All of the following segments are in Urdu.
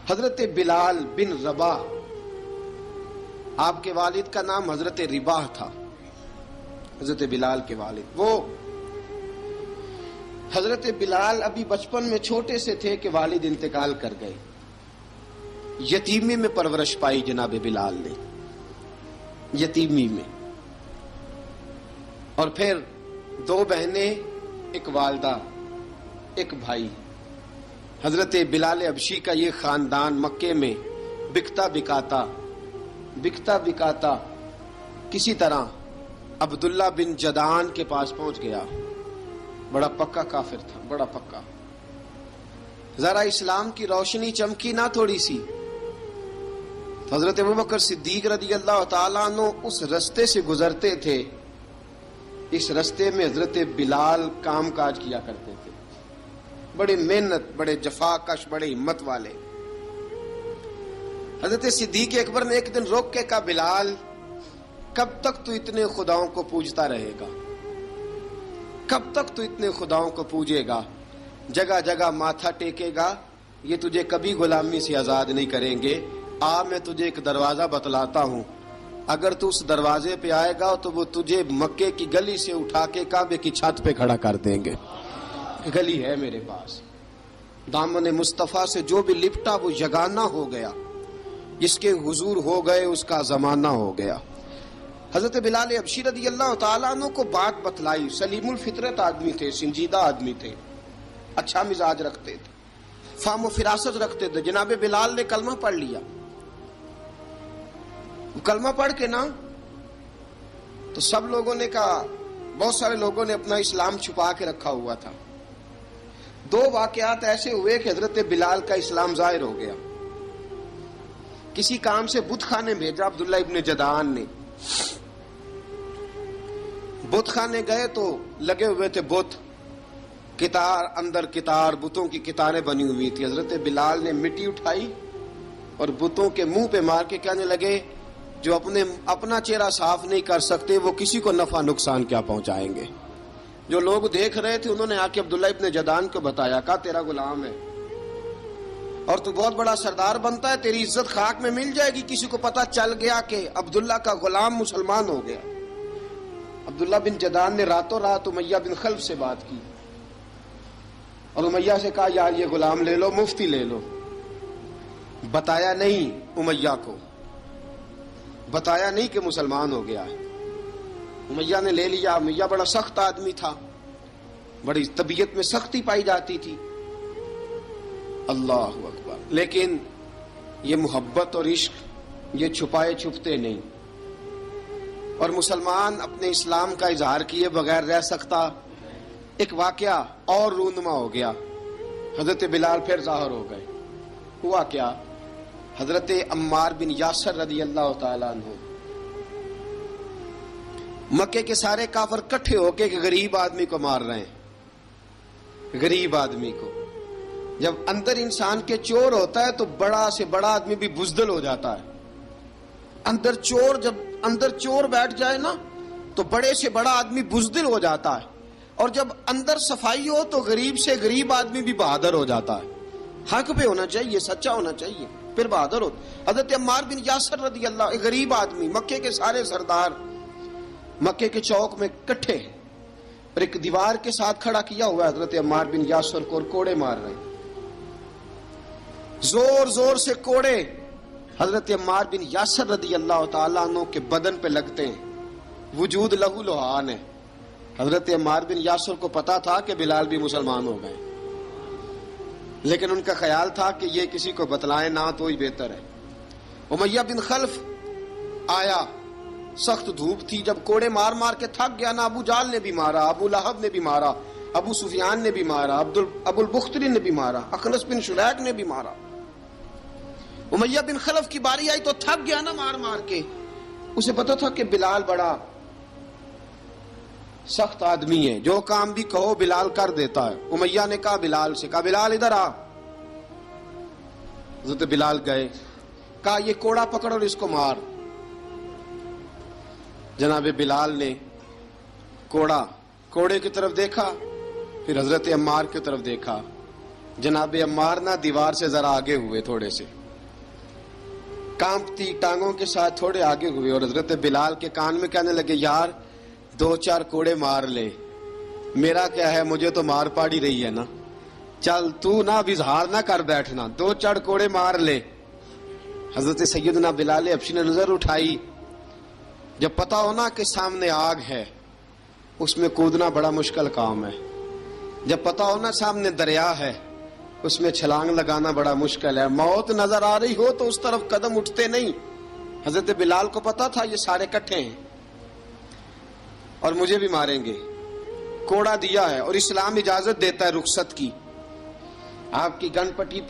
حضرت بلال بن رباح، آپ کے والد کا نام حضرت رباح تھا، حضرت بلال کے والد۔ وہ حضرت بلال ابھی بچپن میں چھوٹے سے تھے کہ والد انتقال کر گئے، یتیمی میں پرورش پائی جناب بلال نے، یتیمی میں، اور پھر 2 بہنیں، ایک والدہ، ایک بھائی۔ حضرت بلال حبشی کا یہ خاندان مکے میں بکتا بکاتا کسی طرح عبداللہ بن جدعان کے پاس پہنچ گیا۔ بڑا پکا کافر تھا، بڑا پکا۔ ذرا اسلام کی روشنی چمکی نہ تھوڑی سی، حضرت ابوبکر صدیق رضی اللہ تعالیٰ عنہ اس رستے سے گزرتے تھے، اس رستے میں حضرت بلال کام کاج کیا کرتے تھے، بڑے محنت، بڑے جفاکش، بڑے ہمت والے۔ حضرت صدیق اکبر نے ایک دن روک کے کہا، بلال کب تک تو اتنے خداؤں کو پوجتا رہے گا؟ کب تک تو اتنے خداؤں کو پوجے گا، جگہ جگہ ماتھا ٹیکے گا؟ یہ تجھے کبھی غلامی سے آزاد نہیں کریں گے۔ میں تجھے ایک دروازہ بتلاتا ہوں، اگر تو اس دروازے پہ آئے گا تو وہ تجھے مکے کی گلی سے اٹھا کے کعبے کی چھت پہ کھڑا کر دیں گے۔ گلی ہے میرے پاس، دامن مصطفیٰ سے جو بھی لپٹا وہ یگانہ ہو گیا، جس کے حضور ہو گئے اس کا زمانہ ہو گیا۔ حضرت بلال حبشی رضی اللہ تعالیٰ عنہ کو بات بتلائی، سلیم الفطرت آدمی تھے، سنجیدہ آدمی تھے، اچھا مزاج رکھتے تھے، فہم و فراست رکھتے تھے۔ جناب بلال نے کلمہ پڑھ لیا، کلمہ پڑھ کے نا تو سب لوگوں نے کہا، بہت سارے لوگوں نے اپنا اسلام چھپا کے رکھا ہوا تھا۔ 2 واقعات ایسے ہوئے کہ حضرت بلال کا اسلام ظاہر ہو گیا۔ کسی کام سے بت خانے بھیجا عبداللہ ابن جدعان نے، بت خانے گئے تو لگے ہوئے تھے بت، کتار اندر کتار، بتوں کی کتاریں بنی ہوئی تھی۔ حضرت بلال نے مٹی اٹھائی اور بتوں کے منہ پہ مار کے کہنے لگے، جو اپنا چہرہ صاف نہیں کر سکتے وہ کسی کو نفع نقصان کیا پہنچائیں گے۔ جو لوگ دیکھ رہے تھے انہوں نے آ کے عبداللہ ابن جدعان کو بتایا، کہا تیرا غلام ہے اور تو بہت بڑا سردار بنتا ہے، تیری عزت خاک میں مل جائے گی۔ کسی کو پتا چل گیا کہ عبداللہ کا غلام مسلمان ہو گیا۔ عبداللہ بن جدعان نے راتوں رات امیہ بن خلف سے بات کی اور امیہ سے کہا، یار یہ غلام لے لو، مفتی لے لو۔ بتایا نہیں امیہ کو، بتایا نہیں کہ مسلمان ہو گیا ہے۔ امیہ نے لے لیا۔ امیہ بڑا سخت آدمی تھا، بڑی طبیعت میں سختی پائی جاتی تھی۔ اللہ اکبر۔ لیکن یہ محبت اور عشق یہ چھپائے چھپتے نہیں، اور مسلمان اپنے اسلام کا اظہار کیے بغیر رہ سکتا۔ ایک واقعہ اور رونما ہو گیا، حضرت بلال پھر ظاہر ہو گئے۔ ہوا کیا؟ حضرت عمار بن یاسر رضی اللہ تعالیٰ عنہ، مکے کے سارے کافر کٹھے ہو کے ایک غریب آدمی کو مار رہے ہیں، غریب آدمی کو۔ جب اندر انسان کے چور ہوتا ہے تو بڑا سے بڑا آدمی بھی بزدل ہو جاتا ہے۔ جب اندر چور بیٹھ جائے نا تو بڑے سے بڑا آدمی بزدل ہو جاتا ہے، اور جب اندر صفائی ہو تو غریب سے غریب آدمی بھی بہادر ہو جاتا ہے۔ حق پہ ہونا چاہیے، سچا ہونا چاہیے، پھر بہادر ہو۔ حضرت عمار بن یاسر رضی اللہ، ایک غریب آدمی، مکے کے سارے سردار مکے کے چوک میں کٹھے ہیں اور ایک دیوار کے ساتھ کھڑا کیا ہوا ہے حضرت عمار بن یاسر کو، اور کوڑے مار رہے ہیں، زور زور سے کوڑے حضرت عمار بن یاسر رضی اللہ تعالیٰ عنہ کے بدن پہ لگتے ہیں، وجود لہو لہان ہے۔ حضرت عمار بن یاسر کو پتا تھا کہ بلال بھی مسلمان ہو گئے، لیکن ان کا خیال تھا کہ یہ کسی کو بتلائے نہ تو ہی بہتر ہے۔ امیہ بن خلف آیا، سخت دھوپ تھی، جب کوڑے مار مار کے تھک گیا نا، ابو جال نے بھی مارا، ابو لہب نے بھی مارا، ابو سفیان نے بھی مارا، ابو البختری نے بھی مارا، اخنس بن شریک نے بھی مارا۔ امیہ بن خلف کی باری آئی تو تھک گیا نا مار مار کے، اسے پتا تھا کہ بلال بڑا سخت آدمی ہے، جو کام بھی کہو بلال کر دیتا ہے۔ امیہ نے کہا بلال سے، کہا بلال ادھر آ۔ حضرت بلال گئے، کہا یہ کوڑا پکڑ اور اس کو مار۔ جناب بلال نے کوڑے کی طرف دیکھا، پھر حضرت عمار کی طرف دیکھا، جناب عمار نہ دیوار سے ذرا آگے ہوئے، تھوڑے سے کانپتی ٹانگوں کے ساتھ تھوڑے آگے ہوئے، اور حضرت بلال کے کان میں کہنے لگے یار 2-4 کوڑے مار لے، میرا کیا ہے، مجھے تو مار پاڑی رہی ہے نا، چل تو نہ اب اظہار نہ کر بیٹھنا، 2-4 کوڑے مار لے۔ حضرت سیدنا بلال حبشی نے نظر اٹھائی، جب پتا ہونا کہ سامنے آگ ہے اس میں کودنا بڑا مشکل کام ہے، جب پتا ہونا سامنے دریا ہے اس میں چھلانگ لگانا بڑا مشکل ہے، موت نظر آ رہی ہو تو اس طرف قدم اٹھتے نہیں۔ حضرت بلال کو پتا تھا یہ سارے کٹھے ہیں اور مجھے بھی ماریں گے، کوڑا دیا ہے، اور اسلام اجازت دیتا ہے رخصت کی۔ آپ کی گن پٹی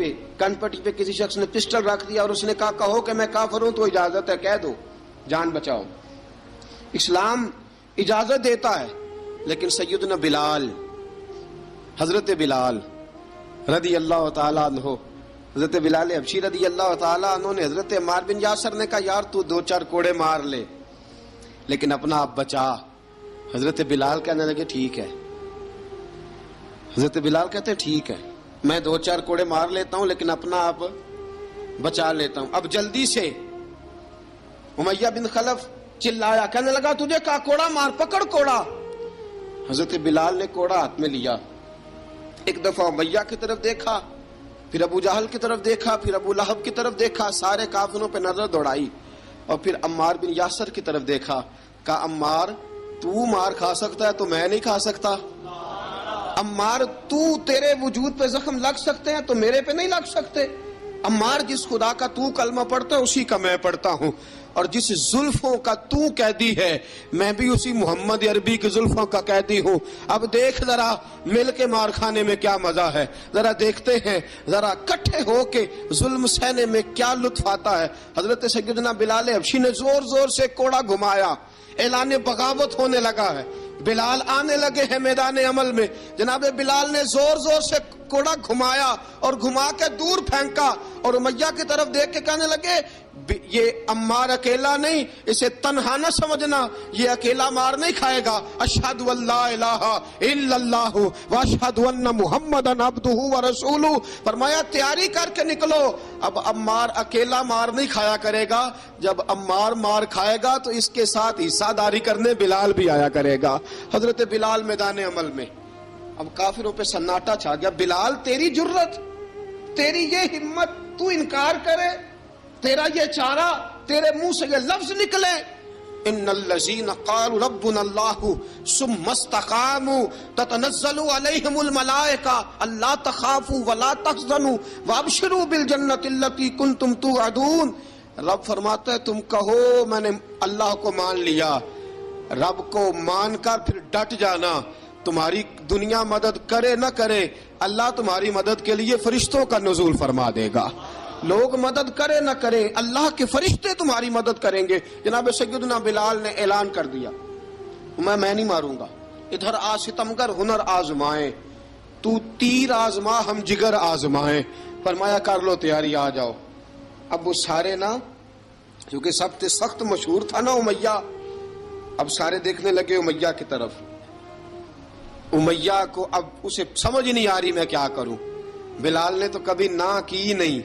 پہ کسی شخص نے پسٹل رکھ دیا اور اس نے کہا کہو کہ میں کافر ہوں تو اجازت ہے، کہہ دو، جان بچاؤ، اسلام اجازت دیتا ہے۔ لیکن سیدنا بلال، حضرت بلال رضی اللہ تعالیٰ عنہ، حضرت بلال حبشی رضی اللہ تعالیٰ عنہ نے حضرت عمار بن یاسر نے کہا یار تو 2-4 کوڑے مار لے لیکن اپنا آپ بچا۔ حضرت بلال کہنے لگے ٹھیک ہے، حضرت بلال کہتے ہیں ٹھیک ہے، میں 2-4 کوڑے مار لیتا ہوں لیکن اپنا آپ بچا لیتا ہوں۔ اب جلدی سے امیہ بن خلف چلایا، کہنے لگا تجھے کہا کوڑا مار، پکڑ کوڑا۔ حضرت بلال نے کوڑا ہاتھ میں لیا، ایک دفعہ امیہ کی طرف دیکھا، پھر ابو جہل کی طرف دیکھا، پھر ابو لہب کی طرف دیکھا، سارے کافروں پہ نظر دوڑائی، اور پھر عمار بن یاسر کی طرف دیکھا، کہا عمار تو مار کھا سکتا ہے تو میں نہیں کھا سکتا، عمار تو تیرے وجود پہ زخم لگ سکتے ہیں تو میرے پہ نہیں لگ سکتے، عمار جس خدا کا تو کلمہ پڑھتا ہے اسی کا میں پڑھتا ہوں، اور جس زلفوں کا تو قیدی ہے میں بھی اسی محمد عربی کی زلفوں کا قیدی ہوں۔ اب دیکھ ذرا مل کے مار کھانے میں کیا مزہ ہے، ذرا دیکھتے ہیں ذرا کٹھے ہو کے ظلم سہنے میں کیا لطف آتا ہے۔ حضرت سیدنا بلال حبشی نے زور زور سے کوڑا گھمایا، اعلان بغاوت ہونے لگا ہے، بلال آنے لگے ہیں میدان عمل میں۔ جناب بلال نے زور زور سے کوڑا گھمایا اور گھما کے دور پھینکا، اور امیہ کی طرف دیکھ کے کہنے لگے یہ عمار اکیلا نہیں، اسے تنہا نہ سمجھنا، یہ اکیلا مار نہیں کھائے گا۔ اشہد ان لا الہ الا اللہ واشہد ان محمدن عبدہ ورسولہ، فرمایا تیاری کر کے نکلو، اب عمار اکیلا مار نہیں کھایا کرے گا، جب عمار مار کھائے گا تو اس کے ساتھ حصہ داری کرنے بلال بھی آیا کرے گا۔ حضرت بلال میدان عمل میں، اب کافروں پہ سناٹا چھا گیا۔ بلال تیری جرت، تیری یہ ہمت، تو انکار کرے، تیرا یہ چارہ، تیرے منہ سے یہ لفظ نکلے، ان الذین قالوا ربنا اللہ ثم استقاموا تتنزل علیہم الملائکہ الا تخافوا ولا تحزنوا وابشروا بالجنۃ التی کنتم توعدون۔ رب فرماتا ہے تم کہو میں نے اللہ کو مان لیا، رب کو مان کر پھر ڈٹ جانا، تمہاری دنیا مدد کرے نہ کرے اللہ تمہاری مدد کے لیے فرشتوں کا نزول فرما دے گا، لوگ مدد کرے نہ کرے اللہ کے فرشتے تمہاری مدد کریں گے۔ جناب سیدنا بلال نے اعلان کر دیا میں نہیں ماروں گا، ادھر آ ستمگر ہنر آزمائیں، تو تیر آزما ہم جگر آزمائیں، فرمایا کر لو تیاری آ جاؤ۔ اب وہ سارے نا، کیونکہ سب سے سخت مشہور تھا نا امیہ، اب سارے دیکھنے لگے امیہ کی طرف، امیہ کو اب اسے سمجھ نہیں آ رہی میں کیا کروں۔ بلال نے تو کبھی نہ کی نہیں،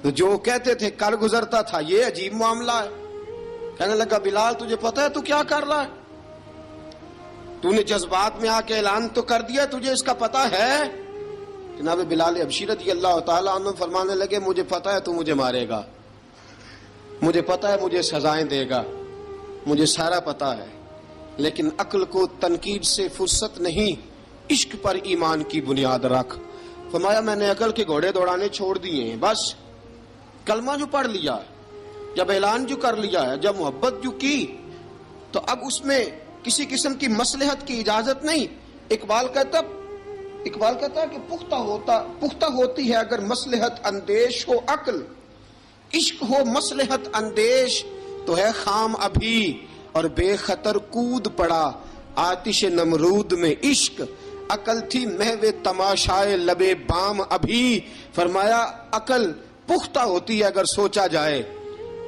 تو جو کہتے تھے کر گزرتا تھا، یہ عجیب معاملہ ہے۔ کہنے لگا بلال تجھے پتا ہے تو کیا کر رہا ہے، تو نے جذبات میں آ کے اعلان تو کر دیا، تجھے اس کا پتا ہے؟ جناب بلال حبشی رضی اللہ تعالیٰ عنہ فرمانے لگے مجھے پتا ہے تو مجھے مارے گا، مجھے پتا ہے مجھے سزائیں دے گا، مجھے سارا پتا ہے، لیکن عقل کو تنقید سے فرصت نہیں، عشق پر ایمان کی بنیاد رکھ۔ فرمایا میں نے عقل کے گھوڑے دوڑانے چھوڑ دیے ہیں، بس کلمہ جو پڑھ لیا، جب اعلان جو کر لیا ہے، جب محبت جو کی، تو اب اس میں کسی قسم کی مصلحت کی اجازت نہیں۔ اقبال کہتا ہے کہ پختہ ہوتی ہے اگر مصلحت اندیش ہو عقل، عشق ہو مصلحت اندیش تو ہے خام ابھی، اور بے خطر کود پڑا آتش نمرود میں عشق، عقل تھی محو تماشائے لبے بام ابھی۔ فرمایا عقل پختہ ہوتی ہے اگر سوچا جائے،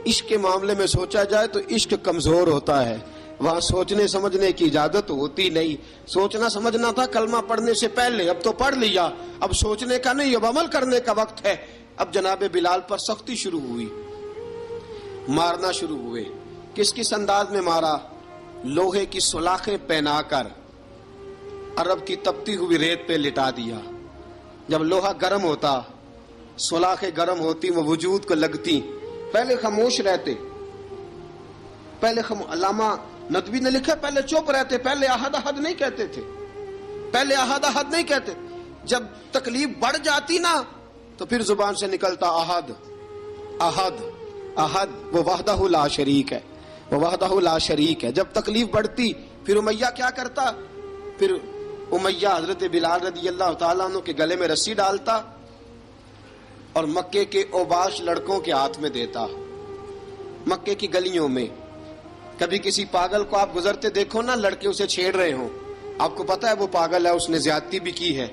عشق کے معاملے میں سوچا جائے تو عشق کمزور ہوتا ہے، وہاں سوچنے سمجھنے کی اجازت ہوتی نہیں. سوچنا سمجھنا تھا کلمہ پڑھنے سے پہلے، اب تو پڑھ لیا، اب سوچنے کا نہیں، اب عمل کرنے کا وقت ہے. اب جناب بلال پر سختی شروع ہوئی، مارنا شروع ہوئے. کس کس انداز میں مارا؟ لوہے کی سلاخیں پہنا کر عرب کی تپتی ہوئی ریت پہ لٹا دیا. جب لوہا گرم ہوتا، سلاخیں گرم ہوتی، وہ وجود کو لگتی. پہلے خاموش رہتے، پہلے علامہ ندوی نے لکھا پہلے چپ رہتے، پہلے احد احد نہیں کہتے تھے، پہلے احد احد نہیں کہتے. جب تکلیف بڑھ جاتی نا تو پھر زبان سے نکلتا احد احد احد. وہ وحدہ لا شریک ہے، وہ وحدہ لا شریک ہے. جب تکلیف بڑھتی پھر امیہ کیا کرتا؟ پھر امیہ حضرت بلال رضی اللہ تعالیٰ عنہ کے گلے میں رسی ڈالتا اور مکے کے اوباش لڑکوں کے ہاتھ میں دیتا. مکے کی گلیوں میں کبھی کسی پاگل کو آپ گزرتے دیکھو نا، لڑکے اسے چھیڑ رہے ہوں، آپ کو پتا ہے وہ پاگل ہے، اس نے زیادتی بھی کی ہے.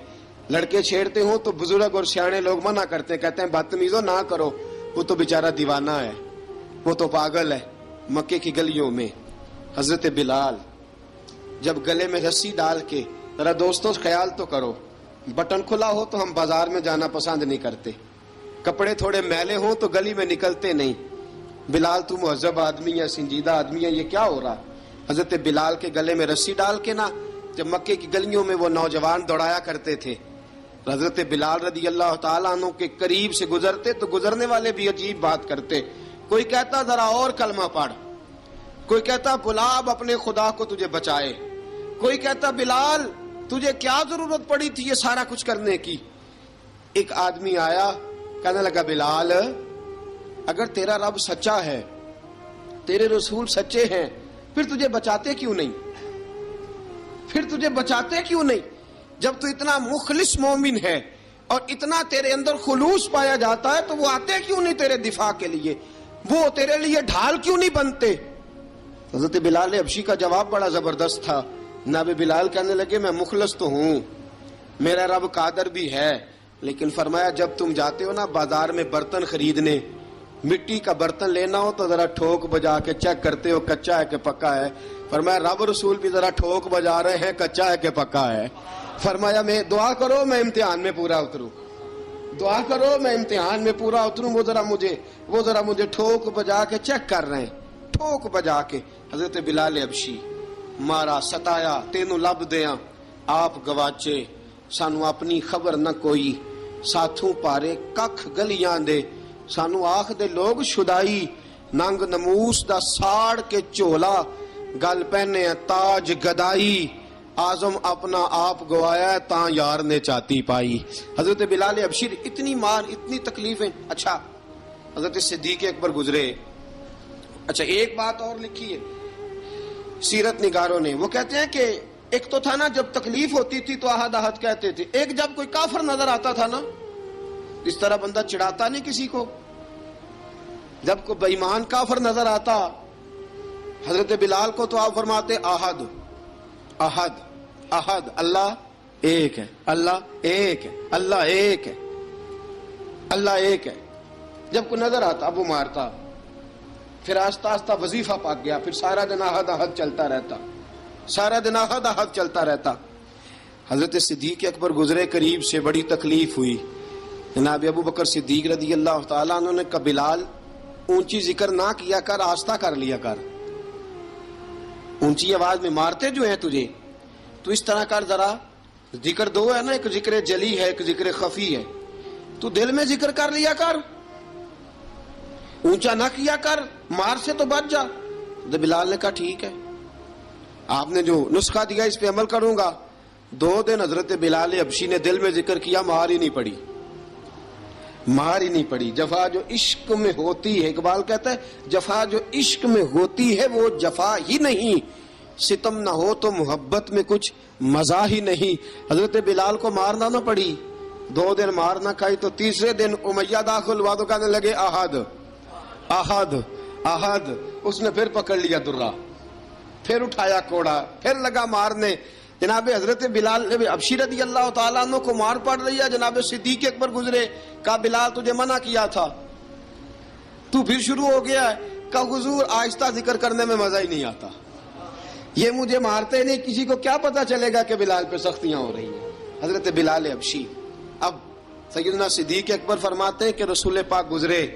لڑکے چھیڑتے ہوں تو بزرگ اور سیانے لوگ منع کرتے ہیں، کہتے ہیں بدتمیزوں نہ کرو، وہ تو بیچارہ دیوانہ ہے، وہ تو پاگل ہے. مکے کی گلیوں میں حضرت بلال جب گلے میں رسی ڈال کے، ذرا دوستوں خیال تو کرو، بٹن کھلا ہو تو ہم بازار میں جانا پسند نہیں کرتے، کپڑے تھوڑے میلے ہوں تو گلی میں نکلتے نہیں. بلال تو مہذب آدمی ہے، سنجیدہ آدمی ہے، یہ کیا ہو رہا؟ حضرت بلال کے گلے میں رسی ڈال کے نا جب مکے کی گلیوں میں وہ نوجوان دوڑایا کرتے تھے، حضرت بلال رضی اللہ تعالیٰ عنہ کے قریب سے گزرتے تو گزرنے والے بھی عجیب بات کرتے. کوئی کہتا ذرا اور کلمہ پڑھ، کوئی کہتا بلا اب اپنے خدا کو تجھے بچائے، کوئی کہتا بلال تجھے کیا ضرورت پڑی تھی یہ سارا کچھ کرنے کی. ایک آدمی آیا کہنے لگا بلال اگر تیرا رب سچا ہے، تیرے رسول سچے ہیں، پھر تجھے بچاتے کیوں نہیں؟ پھر تجھے بچاتے کیوں نہیں؟ جب تو اتنا مخلص مومن ہے اور اتنا تیرے اندر خلوص پایا جاتا ہے تو وہ آتے کیوں نہیں تیرے دفاع کے لیے؟ وہ تیرے لیے ڈھال کیوں نہیں بنتے؟ حضرت بلال حبشی کا جواب بڑا زبردست تھا. جناب بلال کہنے لگے میں مخلص تو ہوں، میرا رب قادر بھی ہے، لیکن فرمایا جب تم جاتے ہو نا بازار میں برتن خریدنے، مٹی کا برتن لینا ہو تو ذرا ٹھوک بجا کے چیک کرتے ہو کچا ہے کہ پکا ہے. فرمایا رب رسول بھی ذرا ٹھوک بجا رہے ہیں کچا ہے کہ پکا ہے. فرمایا میں دعا کرو میں امتحان میں پورا اتروں، دعا کرو میں امتحان میں پورا اتروں. وہ ذرا مجھے ٹھوک بجا کے چیک کر رہے ہیں، ٹھوک بجا کے. حضرت بلال حبشی مارا ستایا تینوں لب دیاں آپ گواچے، سانو اپنی خبر نہ کوئی، ساتھوں پارے ککھ گلیاں دے، سانو آخ دے لوگ شدائی، ننگ نموس دا ساڑ کے چولا، گل پہنے تاج گدائی، آزم اپنا آپ گوایا ہے تاں یار نے چاتی پائی. حضرت بلال حبشی اتنی مار اتنی تکلیفیں. اچھا حضرت صدیق اکبر گزرے. اچھا ایک بات اور لکھی ہے سیرت نگاروں نے، وہ کہتے ہیں کہ ایک تو تھا نا جب تکلیف ہوتی تھی تو احد احد کہتے تھے، ایک جب کوئی کافر نظر آتا تھا نا اس طرح بندہ چڑھاتا نہیں کسی کو، جب کوئی بے ایمان کافر نظر آتا حضرت بلال کو تو آپ فرماتے احد احد احد، اللہ ایک ہے، اللہ ایک ہے، اللہ ایک ہے، اللہ ایک ہے. جب کوئی نظر آتا اب وہ مارتا. پھر آہستہ آہستہ وظیفہ پاک گیا، پھر سارا دن احد احد چلتا رہتا، سارا دن احد احد چلتا رہتا. حضرت صدیق اکبر گزرے قریب سے، بڑی تکلیف ہوئی. جناب ابو بکر صدیق رضی اللہ تعالیٰ عنہ نے کہا بلال اونچی ذکر نہ کیا کر، آہستہ کر لیا کر، اونچی آواز میں مارتے جو ہیں تجھے تو اس طرح کر، ذرا ذکر دو ہے نا، ایک ذکر جلی ہے ایک ذکر خفی ہے، تو دل میں ذکر کر لیا کر، اونچا نہ کیا کر، مار سے تو بچ جا. تو بلال نے کہا ٹھیک ہے، آپ نے جو نسخہ دیا اس پہ عمل کروں گا. 2 دن حضرت بلال حبشی نے دل میں ذکر کیا، مار ہی نہیں پڑی، مار ہی نہیں پڑی. جفا جو عشق میں ہوتی ہے، اقبال کہتا ہے جفا جو عشق میں ہوتی ہے وہ جفا ہی نہیں، ستم نہ ہو تو محبت میں کچھ مزہ ہی نہیں. حضرت بلال کو مارنا نہ پڑی، 2 دن مار نہ کھائی تو تیسرے دن امیہ داخل ہوا تو کہنے لگے احد احد احد. اس نے پھر پکڑ لیا درہ، پھر اٹھایا کوڑا، پھر لگا مارنے. جناب حضرت بلال حبشی رضی اللہ تعالیٰ عنہ کو مار پڑ رہی ہے. جناب صدیق اکبر گزرے، کہا بلال تجھے منع کیا تھا، تو پھر شروع ہو گیا ہے. کہا حضور آہستہ ذکر کرنے میں مزہ ہی نہیں آتا، یہ مجھے مارتے نہیں، کسی کو کیا پتا چلے گا کہ بلال پہ سختیاں ہو رہی ہیں. حضرت بلال حبشی. اب سیدنا صدیق اکبر فرماتے ہیں کہ رسول پاک گزرے،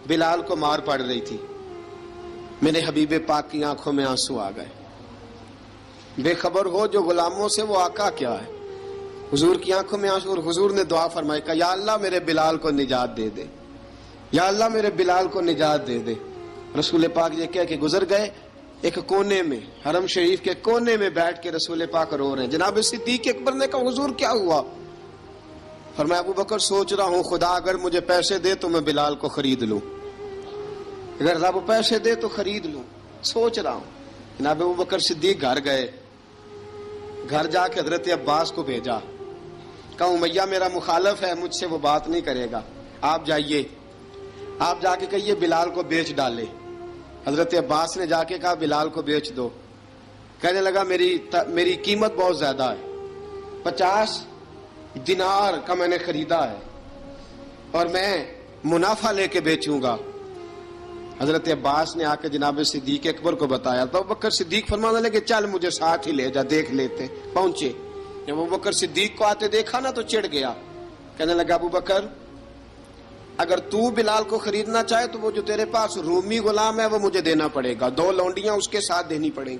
بلال کو مار پڑ رہی تھی، میرے حبیب پاک کی آنکھوں میں آنسو آ گئے. بے خبر ہو جو غلاموں سے وہ آقا کیا ہے. حضور کی آنکھوں میں آنسو، اور حضور نے دعا فرمائی کہ یا اللہ میرے بلال کو نجات دے دے، یا اللہ میرے بلال کو نجات دے دے. رسول پاک یہ کہہ کے گزر گئے. ایک کونے میں، حرم شریف کے کونے میں بیٹھ کے رسول پاک رو رہے ہیں. جناب صدیق اکبر نے کہا حضور کیا ہوا؟ فرمایا ابو بکر سوچ رہا ہوں خدا اگر مجھے پیسے دے تو میں بلال کو خرید لوں، اگر رب پیسے دے تو خرید لوں، سوچ رہا ہوں. جناب ابو بکر صدیق گھر گئے، گھر جا کے حضرت عباس کو بھیجا، کہا امیہ میرا مخالف ہے، مجھ سے وہ بات نہیں کرے گا، آپ جائیے، آپ جا کے کہیے بلال کو بیچ ڈالے. حضرت عباس نے جا کے کہا بلال کو بیچ دو. کہنے لگا میری قیمت بہت زیادہ ہے، 50 دینار کا میں نے خریدا ہے اور میں منافع لے کے بیچوں گا. حضرت عباس نے آ کے جناب صدیق اکبر کو بتایا تو ابوبکر صدیق فرمانے لگے چل مجھے ساتھ ہی لے جا، دیکھ لیتے. پہنچے، جب ابوبکر صدیق کو آتے دیکھا نا تو چڑھ گیا. کہنے لگا ابوبکر اگر تو بلال کو خریدنا چاہے تو وہ جو تیرے پاس رومی غلام ہے وہ مجھے دینا پڑے گا، 2 لونڈیاں اس کے ساتھ دینی پڑیں گی،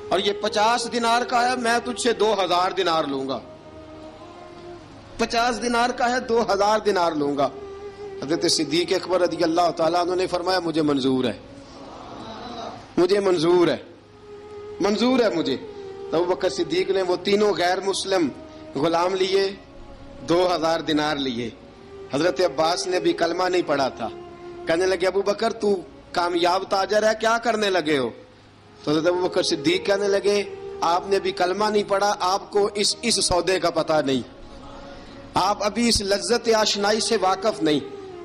اور یہ 50 دینار کا ہے، میں تجھ سے 2000 دینار لوں گا. 50 دینار کا ہے، 2000 دینار لوں گا. حضرت صدیق اکبر رضی اللہ تعالیٰ عنہ نے فرمایا مجھے منظور ہے، مجھے منظور ہے، منظور ہے مجھے. تو ابوبکر صدیق نے وہ تینوں غیر مسلم غلام لیے، 2000 دینار لیے. حضرت عباس نے بھی کلمہ نہیں پڑھا تھا. کہنے لگے ابوبکر تو کامیاب تاجر ہے، کیا کرنے لگے ہو؟ تو حضرت ابوبکر صدیق کہنے لگے آپ نے بھی کلمہ نہیں پڑھا، آپ کو اس سودے کا پتہ نہیں، آپ ابھی اس لذت آشنائی سے واقف نہیں،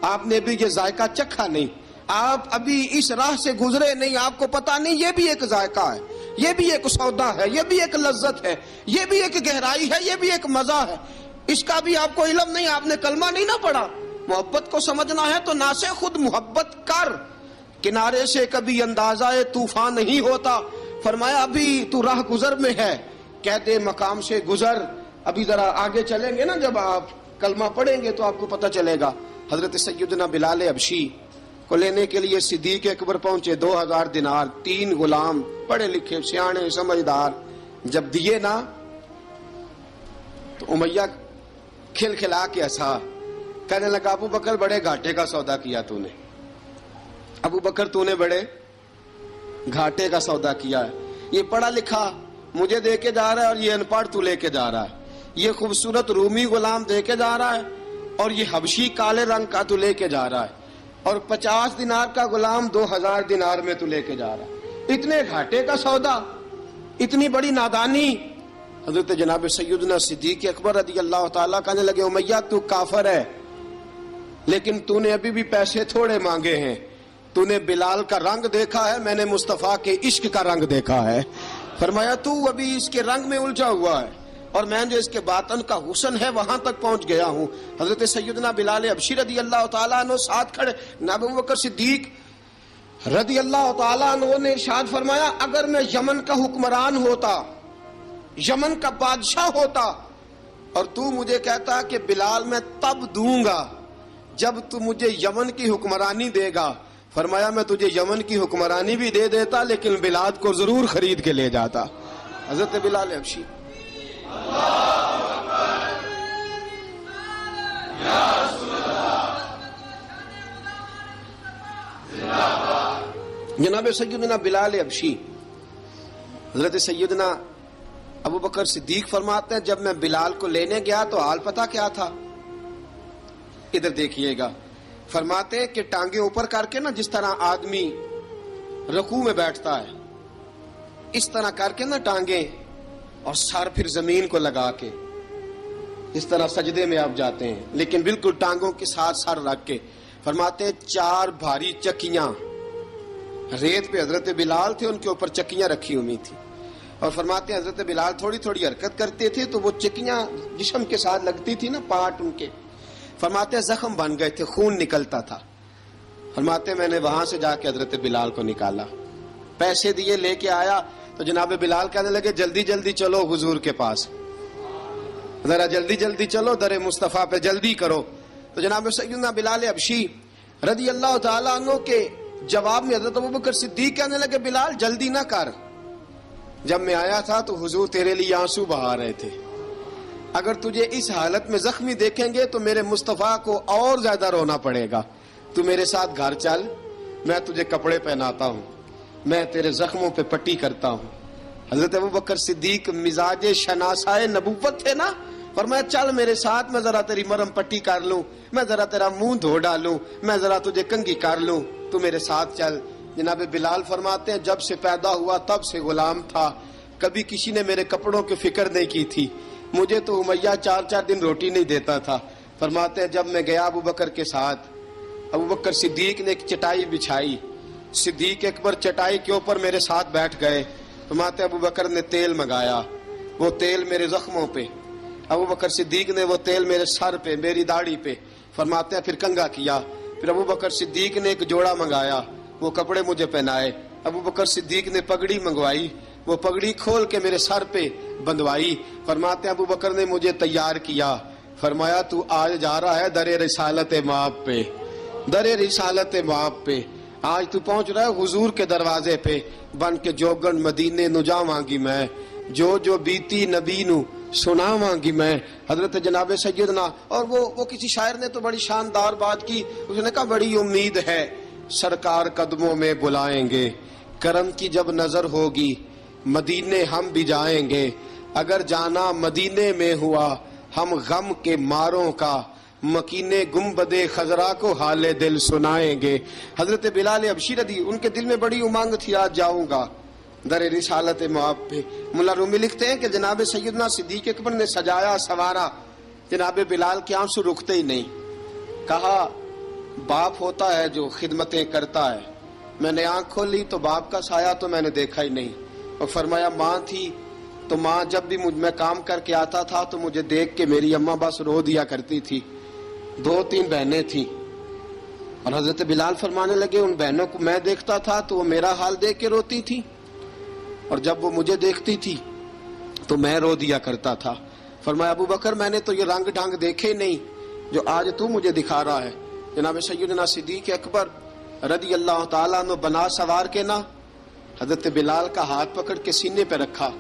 آپ نے بھی یہ ذائقہ چکھا نہیں، آپ ابھی اس راہ سے گزرے نہیں، آپ کو پتہ نہیں یہ بھی ایک ذائقہ ہے، یہ بھی ایک سودا ہے، یہ بھی ایک لذت ہے، یہ بھی ایک گہرائی ہے، یہ بھی ایک مزہ ہے، اس کا بھی آپ کو علم نہیں، آپ نے کلمہ نہیں نہ پڑھا. محبت کو سمجھنا ہے تو نہ سے خود محبت کر، کنارے سے کبھی اندازہ طوفان نہیں ہوتا. فرمایا ابھی تو راہ گزر میں ہے، کہتے مقام سے گزر، ابھی ذرا آگے چلیں گے نا، جب آپ کلمہ پڑھیں گے تو آپ کو پتہ چلے گا. حضرت سیدنا بلال حبشی کو لینے کے لیے صدیق اکبر پہنچے، 2000 دینار، 3 غلام پڑھے لکھے سیانے سمجھدار. جب دیے نا تو امیہ کھل کھلا کے ہنسا. کہنے لگا ابو بکر بڑے گھاٹے کا سودا کیا تو نے، ابو بکر تو نے بڑے گھاٹے کا سودا کیا ہے. یہ پڑھا لکھا مجھے دے کے جا رہا ہے اور یہ ان پڑھ تو لے کے جا رہا ہے، یہ خوبصورت رومی غلام دے کے جا رہا ہے اور یہ حبشی کالے رنگ کا تو لے کے جا رہا ہے، اور 50 دینار کا غلام 2000 دینار میں تو لے کے جا رہا ہے. اتنے گھاٹے کا سودا، اتنی بڑی نادانی. حضرت جناب سیدنا صدیق اکبر رضی اللہ تعالیٰ کہنے لگے امیہ تو کافر ہے، لیکن تو نے ابھی بھی پیسے تھوڑے مانگے ہیں، تو نے بلال کا رنگ دیکھا ہے، میں نے مصطفیٰ کے عشق کا رنگ دیکھا ہے. فرمایا تو ابھی اس کے رنگ میں الجھا ہوا ہے اور میں جو اس کے باطن کا حسن ہے وہاں تک پہنچ گیا ہوں. حضرت سیدنا بلال حبشی رضی اللہ تعالیٰ عنہ ساتھ کھڑے. ابو بکر صدیق رضی اللہ تعالیٰ عنہ نے ارشاد فرمایا اگر میں یمن کا حکمران ہوتا، یمن کا بادشاہ ہوتا، اور تو مجھے کہتا کہ بلال میں تب دوں گا جب تو مجھے یمن کی حکمرانی دے گا. فرمایا میں تجھے یمن کی حکمرانی بھی دے دیتا لیکن بلال کو ضرور خرید کے لے جاتا. حضرت بلال حبشی. جناب سیدنا بلال حبشی، حضرت سیدنا ابو بکر صدیق فرماتے ہیں جب میں بلال کو لینے گیا تو حال پتہ کیا تھا؟ ادھر دیکھیے گا. فرماتے ہیں کہ ٹانگیں اوپر کر کے نا، جس طرح آدمی رکوع میں بیٹھتا ہے اس طرح کر کے نا ٹانگیں، اور سر پھر زمین کو لگا کے اس طرح سجدے میں آپ جاتے ہیں، لیکن بالکل ٹانگوں کے ساتھ سر رکھ کے. فرماتے ہیں 4 بھاری چکیاں ریت پہ حضرت بلال تھے، ان کے اوپر چکیاں رکھی ہوئی تھی، اور فرماتے ہیں حضرت بلال تھوڑی تھوڑی حرکت کرتے تھے تو وہ چکیاں جسم کے ساتھ لگتی تھی نا، پارٹ ان کے. فرماتے ہیں زخم بن گئے تھے، خون نکلتا تھا. فرماتے ہیں میں نے وہاں سے جا کے حضرت بلال کو نکالا. پیسے دیے لے کے آیا تو جناب بلال کہنے لگے جلدی جلدی چلو حضور کے پاس، ذرا جلدی جلدی چلو در مصطفیٰ پہ جلدی کرو. تو جناب سیدنا بلال حبشی رضی اللہ تعالیٰ عنہ کے جواب میں حضرت ابوبکر صدیق کہنے لگے بلال جلدی نہ کر، جب میں آیا تھا تو حضور تیرے لیے آنسو بہا رہے تھے، اگر تجھے اس حالت میں زخمی دیکھیں گے تو میرے مصطفیٰ کو اور زیادہ رونا پڑے گا، تو میرے ساتھ گھر چل، میں تجھے کپڑے پہناتا ہوں، میں تیرے زخموں پہ پٹی کرتا ہوں. حضرت ابوبکر صدیق مزاج شناسائے نبوت تھے نا، فرمایا چل میرے ساتھ، میں ذرا تیری مرم پٹی کر لوں، میں ذرا تیرا منہ دھو ڈالوں، میں ذرا تجھے کنگھی کر لوں، تو میرے ساتھ چل. جناب بلال فرماتے ہیں جب سے پیدا ہوا تب سے غلام تھا، کبھی کسی نے میرے کپڑوں کی فکر نہیں کی تھی، مجھے تو امیہ 4 دن روٹی نہیں دیتا تھا. فرماتے ہیں جب میں گیا ابوبکر کے ساتھ، ابوبکر صدیق نے ایک چٹائی بچھائی، صدیق اکبر چٹائی کے اوپر میرے ساتھ بیٹھ گئے. فرماتے ہیں ابوبکر نے تیل منگایا، وہ تیل میرے زخموں پہ، ابوبکر صدیق نے وہ تیل میرے سر پہ، میری داڑھی پہ. فرماتے ہیں پھر کنگھا کیا، پھر ابوبکر صدیق نے ایک جوڑا منگایا، وہ کپڑے مجھے پہنائے. ابوبکر صدیق نے پگڑی منگوائی، وہ پگڑی کھول کے میرے سر پہ بندھوائی. فرماتے ہیں ابوبکر نے مجھے تیار کیا، فرمایا تو آج جا رہا ہے در رسالت مآب پہ، در رسالت مآب پہ، آج تو پہنچ رہا ہے حضور کے دروازے پہ، بن کے جوگن مدینے نو جاواں گی میں، جو بیتی نبی نو سناواں گی میں. حضرت جناب سیدنا، اور وہ کسی شاعر نے تو بڑی شاندار بات کی، اس نے کہا بڑی امید ہے سرکار قدموں میں بلائیں گے، کرم کی جب نظر ہوگی مدینے ہم بھی جائیں گے، اگر جانا مدینے میں ہوا ہم غم کے ماروں کا، مکینے گنبد خضرا کو حال دل سنائیں گے. حضرت بلال حبشی رضی ان کے دل میں بڑی امنگ تھی آج جاؤں گا در رسالت مآب پہ. ملا رومی لکھتے ہیں کہ جناب سیدنا صدیق اکبر نے سجایا سوارا، جناب بلال کے آنسو رکتے ہی نہیں. کہا باپ ہوتا ہے جو خدمتیں کرتا ہے، میں نے آنکھ کھولی تو باپ کا سایہ تو میں نے دیکھا ہی نہیں. اور فرمایا ماں تھی تو ماں جب بھی میں کام کر کے آتا تھا تو مجھے دیکھ کے میری اماں بس رو دیا کرتی تھی. 2-3 بہنیں تھیں، اور حضرت بلال فرمانے لگے ان بہنوں کو میں دیکھتا تھا تو وہ میرا حال دیکھ کے روتی تھی، اور جب وہ مجھے دیکھتی تھی تو میں رو دیا کرتا تھا. فرمایا ابوبکر میں نے تو یہ رنگ ڈھنگ دیکھے نہیں جو آج تو مجھے دکھا رہا ہے. جناب سیدنا صدیق اکبر رضی اللہ تعالیٰ عنہ بنا سوار کے نا حضرت بلال کا ہاتھ پکڑ کے سینے پہ رکھا،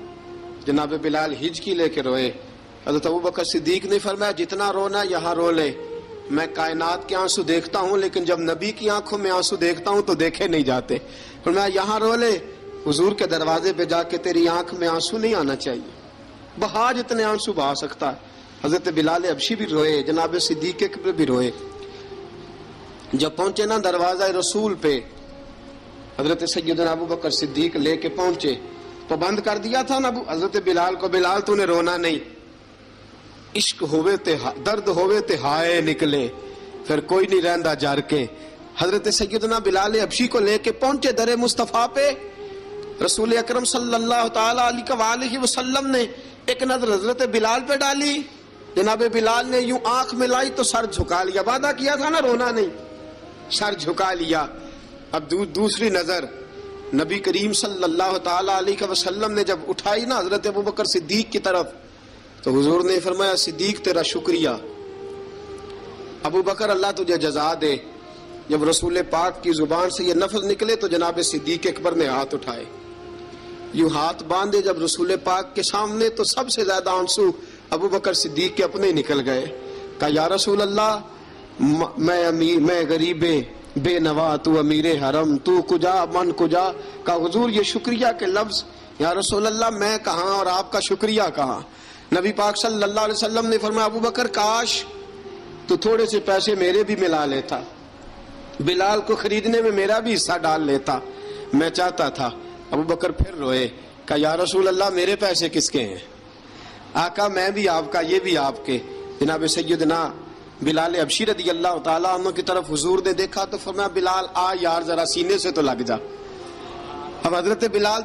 جناب بلال ہجکی لے کے روئے. حضرت ابوبکر صدیق نے فرمایا جتنا رونا یہاں رو لے، میں کائنات کے آنسو دیکھتا ہوں لیکن جب نبی کی آنکھوں میں آنسو دیکھتا ہوں تو دیکھے نہیں جاتے. فرمایا یہاں رو لے، حضور کے دروازے پہ جا کے تیری آنکھ میں آنسو نہیں آنا چاہیے، بہا جتنے آنسو بہا سکتا ہے. حضرت بلال حبشی بھی روئے، جناب صدیق اکبر بھی روئے. جب پہنچے نا دروازہ رسول پہ، حضرت سیدنا ابوبکر صدیق لے کے پہنچے تو بند کر دیا تھا نا حضرت بلال کو، بلال تو نے رونا نہیں، عشق ہوئے تے درد ہوئے تے ہائے نکلے، پھر کوئی نہیں رہندا جار کے. حضرت سیدنا بلال حبشی کو لے کے پہنچے در مصطفیٰ پہ. رسول اکرم صلی اللہ تعالی علیہ وسلم نے ایک نظر حضرت بلال پہ ڈالی، جناب بلال نے یوں آنکھ ملائی تو سر جھکا لیا، وعدہ کیا تھا نا رونا نہیں، سر جھکا لیا. اب دوسری نظر نبی کریم صلی اللہ تعالی علیہ وسلم نے جب اٹھائی نا حضرت ابوبکر صدیق کی طرف تو حضور نے فرمایا صدیق تیرا شکریہ، ابوبکر اللہ تجھے جزا دے. جب رسول پاک کی زبان سے یہ لفظ نکلے تو جناب صدیق اکبر نے ہاتھ اٹھائے، یوں ہاتھ باندھے جب رسول پاک کے سامنے تو سب سے زیادہ آنسو ابوبکر صدیق کے اپنے نکل گئے. کہا یا رسول اللہ میں غریب بے نوا، تو امیر حرم، تو کجا من کجا. کہا حضور یہ شکریہ کے لفظ، یا رسول اللہ میں کہاں اور آپ کا شکریہ کہاں. نبی پاک صلی اللہ علیہ وسلم نے فرمایا ابوبکر کاش تو تھوڑے سے پیسے میرے بھی ملا لیتا، بلال کو خریدنے میں میرا بھی حصہ ڈال لیتا، میں چاہتا تھا. ابوبکر پھر روئے. کہا یا رسول اللہ میرے پیسے کس کے ہیں؟ آقا میں بھی آپ کا، یہ بھی آپ کے. جناب سیدنا بلال حبشی رضی اللہ تعالیٰ عنہ کی طرف حضور نے دیکھا تو فرمایا بلال آ یار ذرا سینے سے تو لگ جا. اب حضرت بلال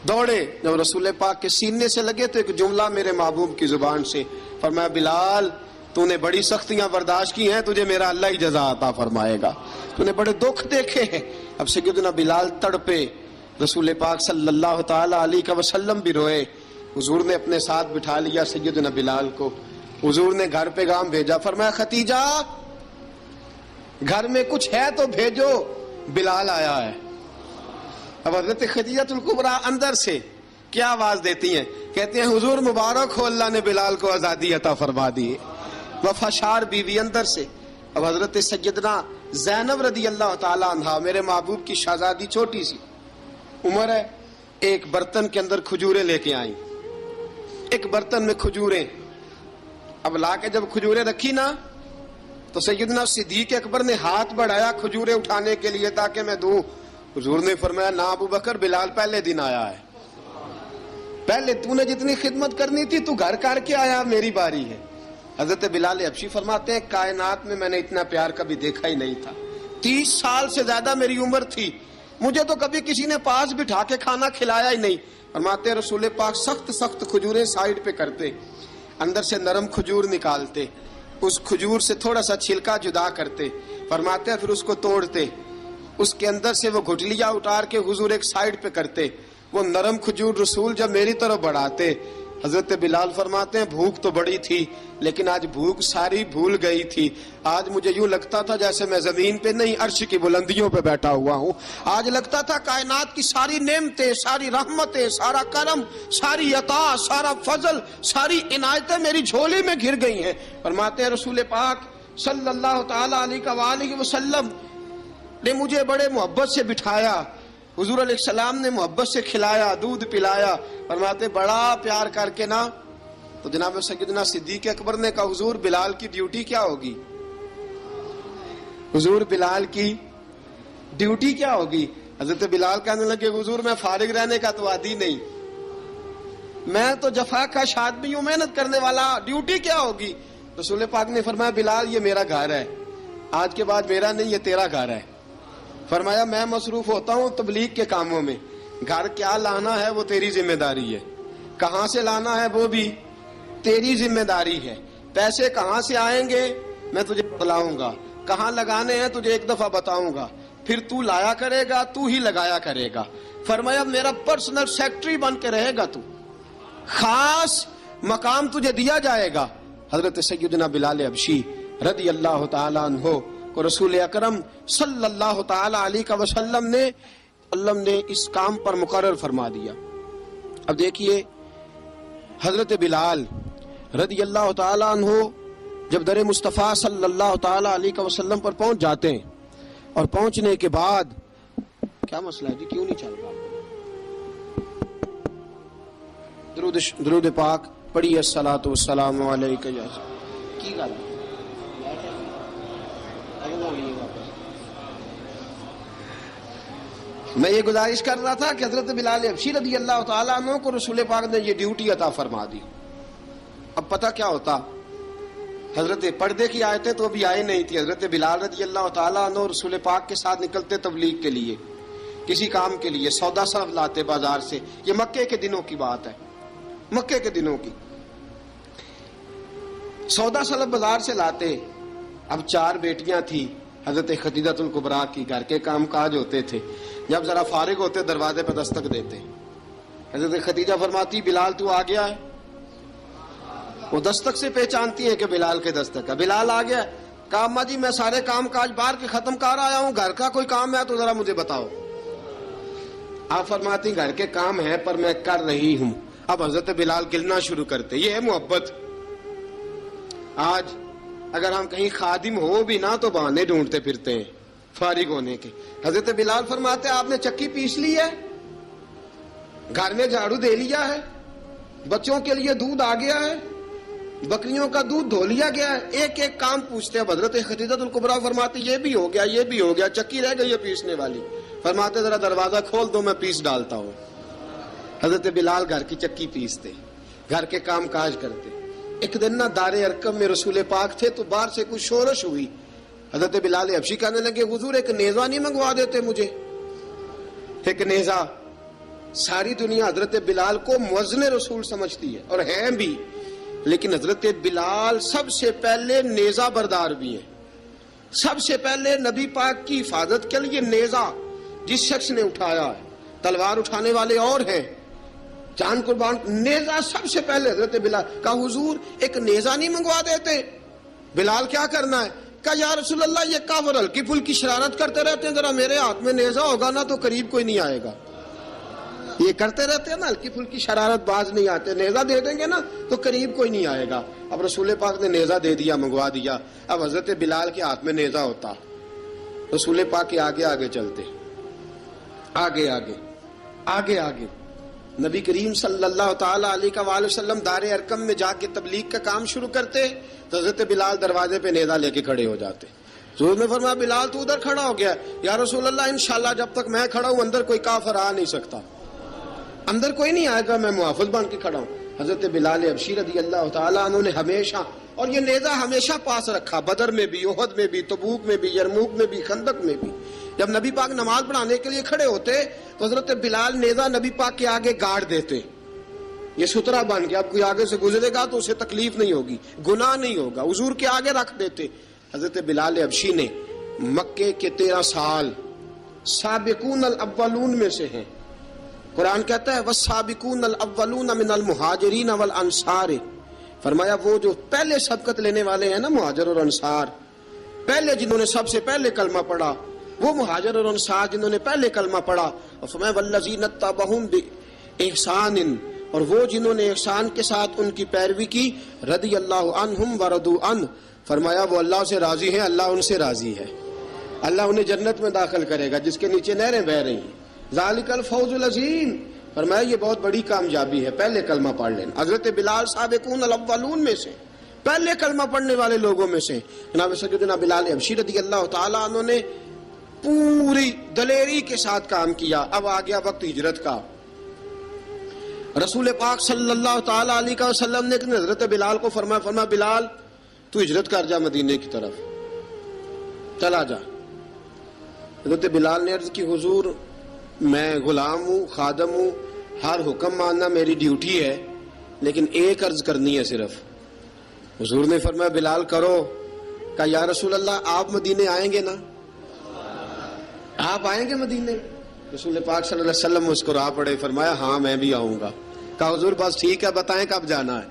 دوڑے، جب رسول پاک کے سینے سے لگے تو ایک جملہ میرے محبوب کی زبان سے فرمایا بلال تو نے بڑی سختیاں برداشت کی ہیں، تجھے میرا اللہ ہی جزا عطا فرمائے گا، تو نے بڑے دکھ دیکھے ہیں۔ اب سیدنا بلال تڑپے، رسول پاک صلی اللہ تعالی علیہ وسلم بھی روئے۔ حضور نے اپنے ساتھ بٹھا لیا سیدنا بلال کو، حضور نے گھر پیغام بھیجا، فرمایا ختیجہ گھر میں کچھ ہے تو بھیجو، بلال آیا ہے۔ اب حضرت خدیجہ الکبریٰ اندر سے کیا آواز دیتی ہیں؟ کہتے ہیں حضور مبارک ہو، اللہ نے بلال کو آزادی عطا فرما دی۔ وفاشار بیوی اندر سے۔ اب حضرت سیدنا زینب رضی اللہ تعالی عنہا، میرے محبوب کی شہزادی، چھوٹی سی عمر ہے، ایک برتن کے اندر کھجوریں لے کے آئیں، ایک برتن میں کھجوریں۔ اب لا کے جب کھجوریں رکھی نا تو سیدنا صدیق اکبر نے ہاتھ بڑھایا کھجوریں اٹھانے کے لیے تاکہ میں دوں۔ حضور نے فرمایا نہ ابو بکر، بلال پہلے دن آیا ہے، پہلے تو نے جتنی خدمت کرنی تھی تو گھر کر کے آیا، میری باری ہے۔ حضرت بلال حبشی فرماتے ہیں کائنات میں نے اتنا پیار کبھی دیکھا ہی نہیں تھا، 30 سال سے زیادہ میری عمر تھی، مجھے تو کبھی کسی نے پاس بٹھا کے کھانا کھلایا ہی نہیں۔ فرماتے ہیں رسول پاک سخت سخت کھجوریں سائیڈ پہ کرتے، اندر سے نرم کھجور نکالتے، اس کھجور سے تھوڑا سا چھلکا جدا کرتے، فرماتے ہیں پھر اس کو توڑتے، اس کے اندر سے وہ گھٹلیاں اتار کے حضور ایک سائیڈ پہ کرتے، وہ نرم کھجور رسول جب میری طرف بڑھاتے، حضرت بلال فرماتے ہیں بھوک تو بڑی تھی لیکن آج بھوک ساری بھول گئی تھی، آج مجھے یوں لگتا تھا جیسے میں زمین پہ نہیں عرش کی بلندیوں پہ بیٹھا ہوا ہوں، آج لگتا تھا کائنات کی ساری نعمتیں، ساری رحمتیں، سارا کرم، ساری عطا، سارا فضل، ساری عنایتیں میری جھولی میں گر گئی ہیں۔ فرماتے ہیں رسول پاک صلی اللہ تعالی علیہ وآلہ وسلم نے مجھے بڑے محبت سے بٹھایا، حضور علیہ السلام نے محبت سے کھلایا، دودھ پلایا، فرماتے بڑا پیار کر کے نا، تو جناب سیدنا صدیق اکبر نے کہا حضور بلال کی ڈیوٹی کیا ہوگی؟ حضور بلال کی ڈیوٹی کیا ہوگی؟ حضرت بلال کہنے لگے حضور میں فارغ رہنے کا تو عادی نہیں، میں تو جفا کش آدمی ہوں، محنت کرنے والا، ڈیوٹی کیا ہوگی؟ رسول پاک نے فرمایا بلال یہ میرا گھر ہے، آج کے بعد میرا نہیں یہ تیرا گھر ہے۔ فرمایا میں مصروف ہوتا ہوں تبلیغ کے کاموں میں، گھر کیا لانا ہے وہ تیری ذمہ داری ہے، کہاں سے لانا ہے وہ بھی تیری ذمہ داری ہے، پیسے کہاں سے آئیں گے میں تجھے بتلاؤں گا، کہاں لگانے ہیں تجھے ایک دفعہ بتاؤں گا، پھر تو لایا کرے گا، تو ہی لگایا کرے گا۔ فرمایا میرا پرسنل سیکٹری بن کے رہے گا، تو خاص مقام تجھے دیا جائے گا۔ حضرت سیدنا بلال حبشی رضی اللہ تعالیٰ عنہ کو رسول اکرم صلی اللہ تعالی علیہ وسلم نے اس کام پر مقرر فرما دیا۔ اب دیکھیے حضرت بلال رضی اللہ تعالی عنہ جب در مصطفیٰ صلی اللہ تعالی علیہ وسلم پر پہنچ جاتے ہیں، اور پہنچنے کے بعد کیا مسئلہ ہے جی، کیوں نہیں چل رہا؟ درود پاک پڑھیے، الصلاۃ والسلام علیکہ یا کی گل میں یہ گزارش کر رہا تھا کہ حضرت بلال حبشی رضی اللہ تعالیٰ عنہ کو رسول پاک نے یہ ڈیوٹی عطا فرما دی۔ اب پتہ کیا ہوتا، حضرت پردے کی آیتیں تو ابھی آئے نہیں تھی، حضرت بلال رضی اللہ تعالیٰ عنہ رسول پاک کے ساتھ نکلتے تبلیغ کے لیے، کسی کام کے لیے، سودا صرف لاتے بازار سے، یہ مکے کے دنوں کی بات ہے، مکے کے دنوں کی سودا صرف بازار سے لاتے۔ اب 4 بیٹیاں تھیں حضرت خدیجہ الکبریٰ کی، گھر کے کام کاج ہوتے تھے، جب ذرا فارغ ہوتے دروازے پہ دستک دیتے، حضرت خدیجہ فرماتی بلال تو آ گیا ہے، وہ دستک سے پہچانتی ہے کہ بلال کے دستک ہے، بلال آ گیا، کہا اماں جی میں سارے کام کاج باہر کے ختم کر آیا ہوں، گھر کا کوئی کام ہے تو ذرا مجھے بتاؤ۔ آپ فرماتی گھر کے کام ہے پر میں کر رہی ہوں۔ اب حضرت بلال گلنا شروع کرتے، یہ ہے محبت۔ آج اگر ہم کہیں خادم ہو بھی نہ تو بہانے ڈھونڈتے پھرتے ہیں فارغ ہونے کے۔ حضرت بلال فرماتے آپ نے چکی پیس لی ہے، گھر میں جھاڑو دے لیا ہے، بچوں کے لیے دودھ آ گیا ہے، بکریوں کا دودھ دھو لیا گیا ہے، ایک ایک کام پوچھتے ہیں۔ حضرت خدیجہ الکبریٰ فرماتی یہ بھی ہو گیا، یہ بھی ہو گیا، چکی رہ گئی ہے پیسنے والی۔ فرماتے ذرا دروازہ کھول دو میں پیس ڈالتا ہوں۔ حضرت بلال گھر کی چکی پیستے، گھر کے کام کاج کرتے۔ ایک دن نہ دار ارقم میں رسول پاک تھے تو باہر سے کچھ شورش ہوئی، حضرت بلال حبشی کہنے لگے حضور ایک نیزہ نہیں منگوا دیتے مجھے؟ ایک نیزہ۔ ساری دنیا حضرت بلال کو مؤذن رسول سمجھتی ہے، اور ہیں بھی، لیکن حضرت بلال سب سے پہلے نیزہ بردار بھی ہیں. سب سے پہلے نبی پاک کی حفاظت کے لیے نیزہ جس شخص نے اٹھایا ہے، تلوار اٹھانے والے اور ہیں، جان قربان، نیزہ سب سے پہلے حضرت بلال کا. حضور ایک نیزہ نہیں منگوا دیتے؟ بلال کیا کرنا ہے؟ کہا یا رسول اللہ یہ کافر ہلکی پھلکی شرارت کرتے رہتے ہیں، ذرا میرے ہاتھ میں نیزہ ہوگا نا تو قریب کوئی نہیں آئے گا. یہ کرتے رہتے ہیں نا ہلکی پھلکی شرارت، باز نہیں آتے، نیزہ دے دیں گے نا تو قریب کوئی نہیں آئے گا. اب رسول پاک نے نیزہ دے دیا، منگوا دیا. اب حضرت بلال کے ہاتھ میں نیزہ ہوتا، رسول پاک کے آگے آگے چلتے، آگے آگے آگے آگے. نبی کریم صلی اللہ تعالی علیہ وآلہ وسلم دار ارقم میں جا کے تبلیغ کا کام شروع کرتے تو حضرت بلال دروازے پہ نیزہ لے کے کھڑے ہو جاتے. حضور نے فرمایا بلال تو ادھر کھڑا ہو گیا. یا رسول اللہ انشاءاللہ جب تک میں کھڑا ہوں اندر کوئی کافر آ نہیں سکتا، اندر کوئی نہیں آئے گا، میں محافظ بن کے کھڑا ہوں. حضرت بلال حبشی رضی اللہ تعالیٰ عنہ نے ہمیشہ، اور یہ نیزہ ہمیشہ پاس رکھا، بدر میں بھی، احد میں بھی، تبوک میں بھی، یرموک میں بھی، خندق میں بھی. جب نبی پاک نماز پڑھانے کے لیے کھڑے ہوتے تو حضرت بلال نیزہ نبی پاک کے آگے گاڑ دیتے. یہ سترا بن گیا، اب کوئی آگے سے گزرے گا تو اسے تکلیف نہیں ہوگی، گناہ نہیں ہوگا، حضور کے آگے رکھ دیتے. حضرت بلال حبشی نے مکے کے 13 سال سابقون الاولون میں سے ہیں. قرآن کہتا ہے والسابقون الاولون من المہاجرین والانصار. فرمایا وہ جو پہلے سبقت لینے والے ہیں نا مہاجر اور انصار، پہلے جنہوں نے سب سے پہلے کلمہ پڑھا، وہ مہاجر اور انصار جنہوں نے پہلے کلمہ پڑھا. اور فرمایا والذین اتبعوہم بإحسان، اور وہ جنہوں نے احسان کے ساتھ ان کی پیروی کی، رضی اللہ عنہم ورضوا عنہ. فرمایا وہ اللہ سے راضی ہیں، اللہ ان سے راضی ہے، اللہ انہیں جنت میں داخل کرے گا جس کے نیچے نہریں بہہ رہی ہیں. ذالک الفوز العظیم. فرمایا یہ بہت بڑی کامیابی ہے، پہلے کلمہ پڑھ لینا. حضرت بلال سابقون الاولون میں سے، پہلے کلمہ پڑھنے والے لوگوں میں سے. جناب سیدنا بلال حبشی رضی اللہ تعالیٰ عنہ نے پوری دلیری کے ساتھ کام کیا. اب آ گیا وقت ہجرت کا. رسول پاک صلی اللہ تعالیٰ علیہ وسلم نے حضرت بلال کو فرمایا بلال تو ہجرت کر جا مدینے کی طرف، چلا جا. حضرت بلال نے عرض کی حضور میں غلام ہوں، خادم ہوں، ہر حکم ماننا میری ڈیوٹی ہے، لیکن ایک عرض کرنی ہے صرف. حضور نے فرمایا بلال کرو. کہا یا رسول اللہ آپ مدینے آئیں گے نا؟ آپ آئیں گے مدینے؟ رسول پاک صلی اللہ علیہ وسلم مسکرا پڑے، فرمایا ہاں میں بھی آؤں گا. کہا حضور بس ٹھیک ہے، بتائیں کب جانا ہے،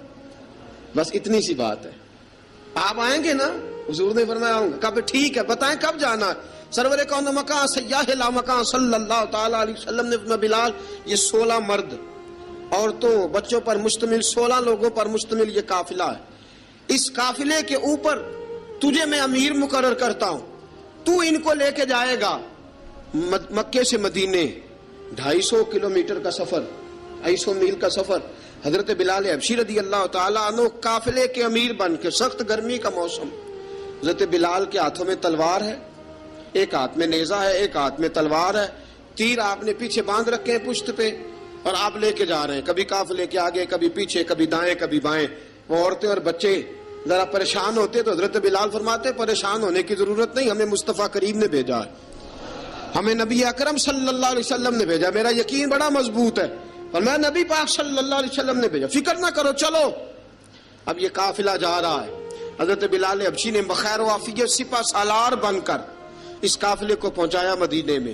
بس اتنی سی بات ہے. آپ آئیں گے نا؟ حضور نے فرمایا آؤں گا. کہا ٹھیک ہے، بتائیں کب جانا ہے. سرور کون مکان سیاح لا مکان صلی اللہ تعالی علیہ وسلم نے فرمایا بلال یہ 16 مرد، عورتوں، بچوں پر مشتمل 16 لوگوں پر مشتمل یہ قافلہ ہے. اس قافلے کے اوپر تجھے میں امیر مقرر کرتا ہوں، تو ان کو لے کے جائے گا مکے سے مدینے 250 کلومیٹر کا سفر، 250 میل کا سفر. حضرت بلال حبشی رضی اللہ تعالیٰ عنہ قافلے کے امیر بن کے، سخت گرمی کا موسم، حضرت بلال کے ہاتھوں میں تلوار ہے، ایک ہاتھ میں نیزہ ہے، ایک ہاتھ میں تلوار ہے، تیر آپ نے پیچھے باندھ رکھے ہیں پشت پہ، اور آپ لے کے جا رہے ہیں، کبھی قافلے کے آگے، کبھی پیچھے، کبھی دائیں کبھی بائیں. وہ عورتیں اور بچے ذرا پریشان ہوتے تو حضرت بلال فرماتے پریشان ہونے کی ضرورت نہیں، ہمیں مصطفیٰ کریم نے بھیجا ہے، ہمیں نبی اکرم صلی اللہ علیہ وسلم نے بھیجا، میرا یقین بڑا مضبوط ہے، اور میں نبی پاک صلی اللہ علیہ وسلم نے بھیجا، فکر نہ کرو چلو. اب یہ قافلہ جا رہا ہے. حضرت بلال حبشی نے بخیر و عافیت سپہ سالار بن کر اس قافلے کو پہنچایا مدینے میں.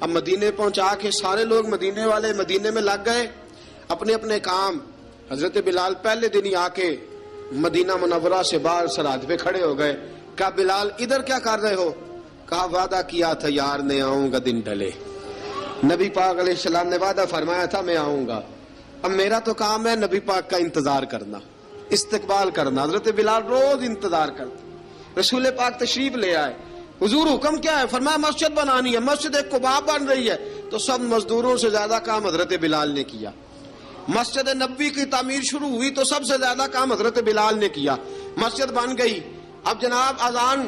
اب مدینے پہنچا کے سارے لوگ مدینے والے مدینے میں لگ گئے اپنے اپنے کام. حضرت بلال پہلے دن ہی آ کے مدینہ منورہ سے باہر سرحد پہ کھڑے ہو گئے. کہا بلال ادھر کیا کر رہے ہو؟ کہا وعدہ کیا تھا یار نے آؤں گا دن ڈھلے، نبی پاک علیہ السلام نے وعدہ فرمایا تھا میں آؤں گا. اب میرا تو کام ہے نبی پاک کا انتظار کرنا، استقبال کرنا. حضرت بلال روز انتظار کرتے. رسول پاک تشریف لے آئے. حضور حکم کیا ہے؟ فرمایا مسجد بنانی ہے. مسجد قباء بن رہی ہے. تو سب مزدوروں سے زیادہ کام حضرت بلال نے کیا. مسجد نبوی کی تعمیر شروع ہوئی تو سب سے زیادہ کام حضرت بلال نے کیا. مسجد بن گئی. اب جناب اذان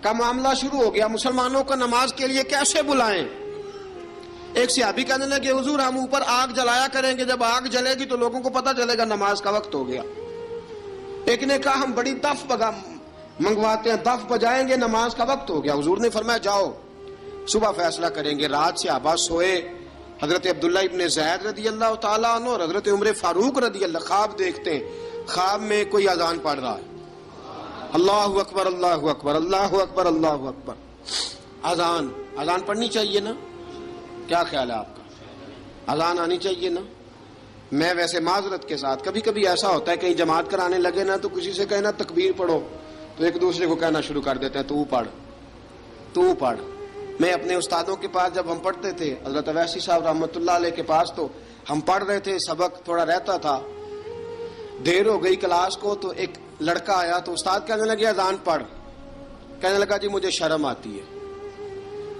کا معاملہ شروع ہو گیا، مسلمانوں کو نماز کے لیے کیسے بلائیں؟ ایک صحابی کہنے لگے حضور ہم اوپر آگ جلایا کریں گے، جب آگ جلے گی تو لوگوں کو پتہ چلے گا نماز کا وقت ہو گیا. ایک نے کہا ہم بڑی دف منگواتے ہیں، دف بجائیں گے، نماز کا وقت ہو گیا. حضور نے فرمایا جاؤ صبح فیصلہ کریں گے. رات سے صحابہ سوئے. حضرت عبداللہ ابن زید رضی اللہ تعالیٰ عنہ اور حضرت عمر فاروق رضی اللہ خواب دیکھتے ہیں. خواب میں کوئی اذان پڑھ رہا ہے، اللہ اکبر اللہ اکبر اللہ اکبر اللہ اکبر، اذان پڑھنی چاہیے نا؟ کیا خیال ہے آپ کا؟ اذان آنی چاہیے نا؟ میں ویسے معذرت کے ساتھ کبھی کبھی ایسا ہوتا ہے کہیں جماعت کرانے لگے نا تو کسی سے کہنا تکبیر پڑھو تو ایک دوسرے کو کہنا شروع کر دیتے ہیں تو پڑھ۔ میں اپنے استادوں کے پاس جب ہم پڑھتے تھے، حضرت اویسی صاحب رحمۃ اللہ علیہ کے پاس، تو ہم پڑھ رہے تھے، سبق تھوڑا رہتا تھا، دیر ہو گئی کلاس کو تو ایک لڑکا آیا تو استاد کہنے لگے اذان پڑھ، کہنے لگا جی مجھے شرم آتی ہے۔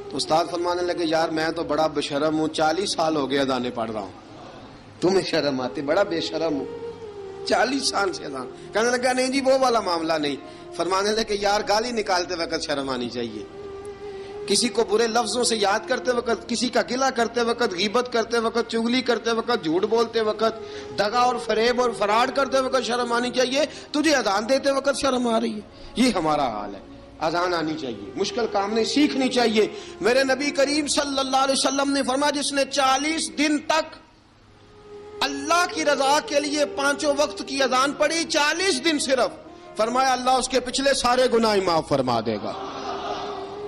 تو استاد فرمانے لگے یار میں تو بڑا بے شرم ہوں، 40 سال ہو گئے اذانیں پڑھ رہا ہوں، تمہیں شرم آتی؟ بڑا بے شرم ہوں، 40 سال سے اذان۔ کہنے لگا نہیں جی وہ والا معاملہ نہیں۔ فرمانے لگے یار گالی نکالتے وقت شرم آنی چاہیے، کسی کو برے لفظوں سے یاد کرتے وقت، کسی کا گلہ کرتے وقت، غیبت کرتے وقت، چغلی کرتے وقت، جھوٹ بولتے وقت، دغا اور فریب اور فراڈ کرتے وقت شرم آنی چاہیے، تجھے اذان دیتے وقت شرم آ رہی ہے۔ یہ ہمارا حال ہے۔ اذان آنی چاہیے، مشکل کام نہیں، سیکھنی چاہیے۔ میرے نبی کریم صلی اللہ علیہ وسلم نے فرمایا جس نے 40 دن تک اللہ کی رضا کے لیے 5 وقت کی اذان پڑھی، 40 دن صرف، فرمایا اللہ اس کے پچھلے سارے گناہ معاف فرما دے گا۔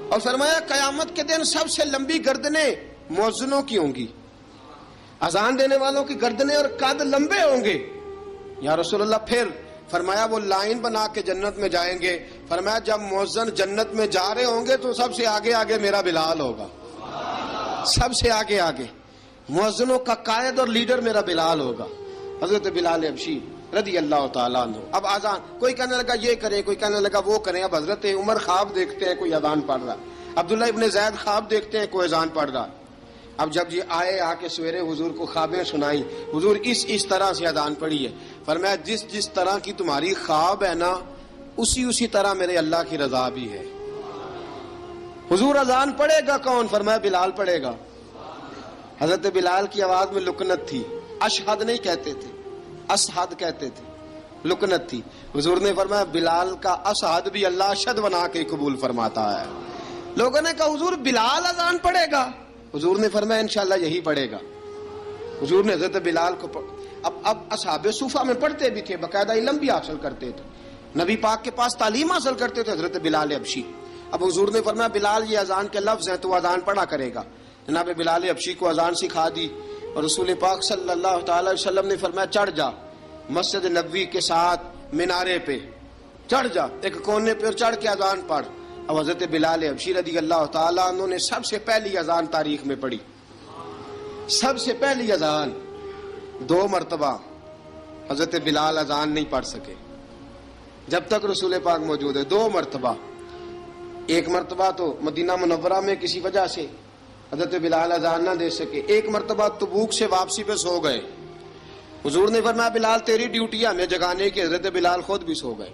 اور فرمایا قیامت کے دن سب سے لمبی گردنیں مؤذنوں کی ہوں گی، اذان دینے والوں کی گردنیں اور قد لمبے ہوں گے۔ یا رسول اللہ پھر؟ فرمایا وہ لائن بنا کے جنت میں جائیں گے۔ فرمایا جب مؤذن جنت میں جا رہے ہوں گے تو سب سے آگے آگے میرا بلال ہوگا، سب سے آگے آگے مؤذنوں کا قائد اور لیڈر میرا بلال ہوگا، حضرت بلال حبشی رضی اللہ تعالیٰ عنہ۔ اب اذان کوئی کہنے لگا یہ کریں، کوئی کہنے لگا وہ کریں۔ اب حضرت عمر خواب دیکھتے ہیں کوئی اذان پڑھ رہا، عبداللہ ابن زید خواب دیکھتے ہیں کوئی اذان پڑھ رہا۔ اب جب یہ آئے آ کے سویرے حضور کو خوابیں سنائی، حضور اس طرح سے اذان پڑھی ہے۔ فرمایا جس طرح کی تمہاری خواب ہے نا اسی طرح میرے اللہ کی رضا بھی ہے۔ حضور اذان پڑھے گا کون؟ فرمایا بلال پڑھے گا۔ حضرت بلال کی آواز میں لکنت تھی، اشہد نہیں کہتے تھے، اسحد کہتے تھے، لکنت تھی۔ حضور نے فرمایا بلال کا اسحد بھی اللہ اشہد بنا کے قبول فرماتا ہے۔ لوگوں نے کہا حضور بلال اذان پڑھے گا؟ حضور نے فرمایا انشاءاللہ یہی پڑھے گا۔ حضور نے حضرت بلال کو اب اصحاب صوفہ میں پڑھتے بھی تھے، باقاعدہ علم بھی حاصل کرتے تھے، نبی پاک کے پاس تعلیم حاصل کرتے تھے، حضرت بلال حبشی۔ اب حضور نے فرمایا بلال یہ اذان کے لفظ ہیں تو اذان پڑھا کرے گا۔ جناب بلال حبشی کو اذان سکھا دی اور رسول پاک صلی اللہ تعالی علیہ وسلم نے فرمایا چڑھ جا مسجد نبوی کے ساتھ مینارے پہ، چڑھ جا ایک کونے پہ اور چڑھ کے اذان پڑھ۔ اب حضرت بلال حبشی رضی اللہ تعالیٰ عنہ نے سب سے پہلی اذان تاریخ میں پڑھی، سب سے پہلی اذان 2 مرتبہ حضرت بلال اذان نہیں پڑھ سکے جب تک رسول پاک موجود ہے، 2 مرتبہ۔ ایک مرتبہ تو مدینہ منورہ میں کسی وجہ سے حضرت بلال اذان نہ دے سکے، ایک مرتبہ تبوک سے واپسی پہ سو گئے۔ حضور نے فرمایا بلال تیری ڈیوٹی ہے ہمیں جگانے کی، حضرت بلال خود بھی سو گئے۔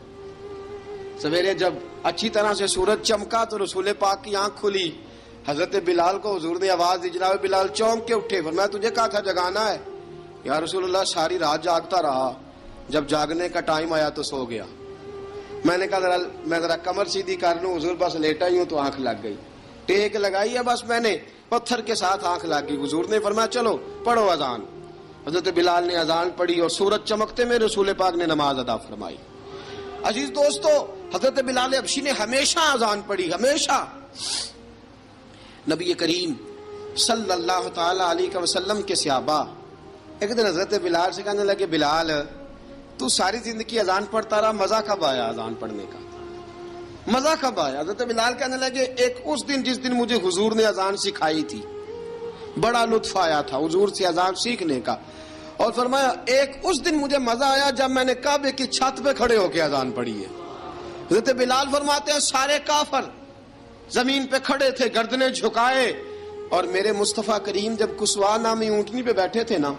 سویرے جب اچھی طرح سے سورج چمکا تو رسول پاک کی آنکھ کھلی، حضرت بلال کو حضور نے آواز دی، جناب بلال چونک کے اٹھے، فرمایا تجھے کہا تھا جگانا ہے؟ یا رسول اللہ ساری رات جاگتا رہا، جب جاگنے کا ٹائم آیا تو سو گیا۔ میں نے کہا میں ذرا کمر سیدھی کر لوں، حضور بس لیٹا ہی ہوں تو آنکھ لگ گئی، ٹیک لگائی ہے بس میں نے، پتھر کے ساتھ آنکھ لگ گئی۔ حضور نے فرمایا چلو پڑھو اذان۔ حضرت بلال نے اذان پڑھی اور سورج چمکتے میں رسول پاک نے نماز ادا فرمائی۔ عزیز دوستو حضرت بلال حبشی نے ہمیشہ اذان پڑھی، ہمیشہ۔ نبی کریم صلی اللہ تعالی علیہ وسلم کے صحابہ ایک دن حضرت بلال سے کہنے لگے بلال تو ساری زندگی اذان پڑھتا رہا، مزہ کب آیا اذان پڑھنے کا؟ مزہ کب آیا؟ حضرت بلال کہنے لگے ایک اس دن جس دن مجھے حضور نے اذان سکھائی تھی، بڑا لطف آیا تھا حضور سے اذان سیکھنے کا، اور فرمایا ایک اس دن مجھے مزہ آیا جب میں نے کعبے کی چھت پہ کھڑے ہو کے اذان پڑھی ہے۔ حضرت بلال فرماتے ہیں سارے کافر زمین پہ کھڑے تھے گردنیں جھکائے، اور میرے مصطفیٰ کریم جب کسوا نامی اونٹنی پہ بیٹھے تھے نا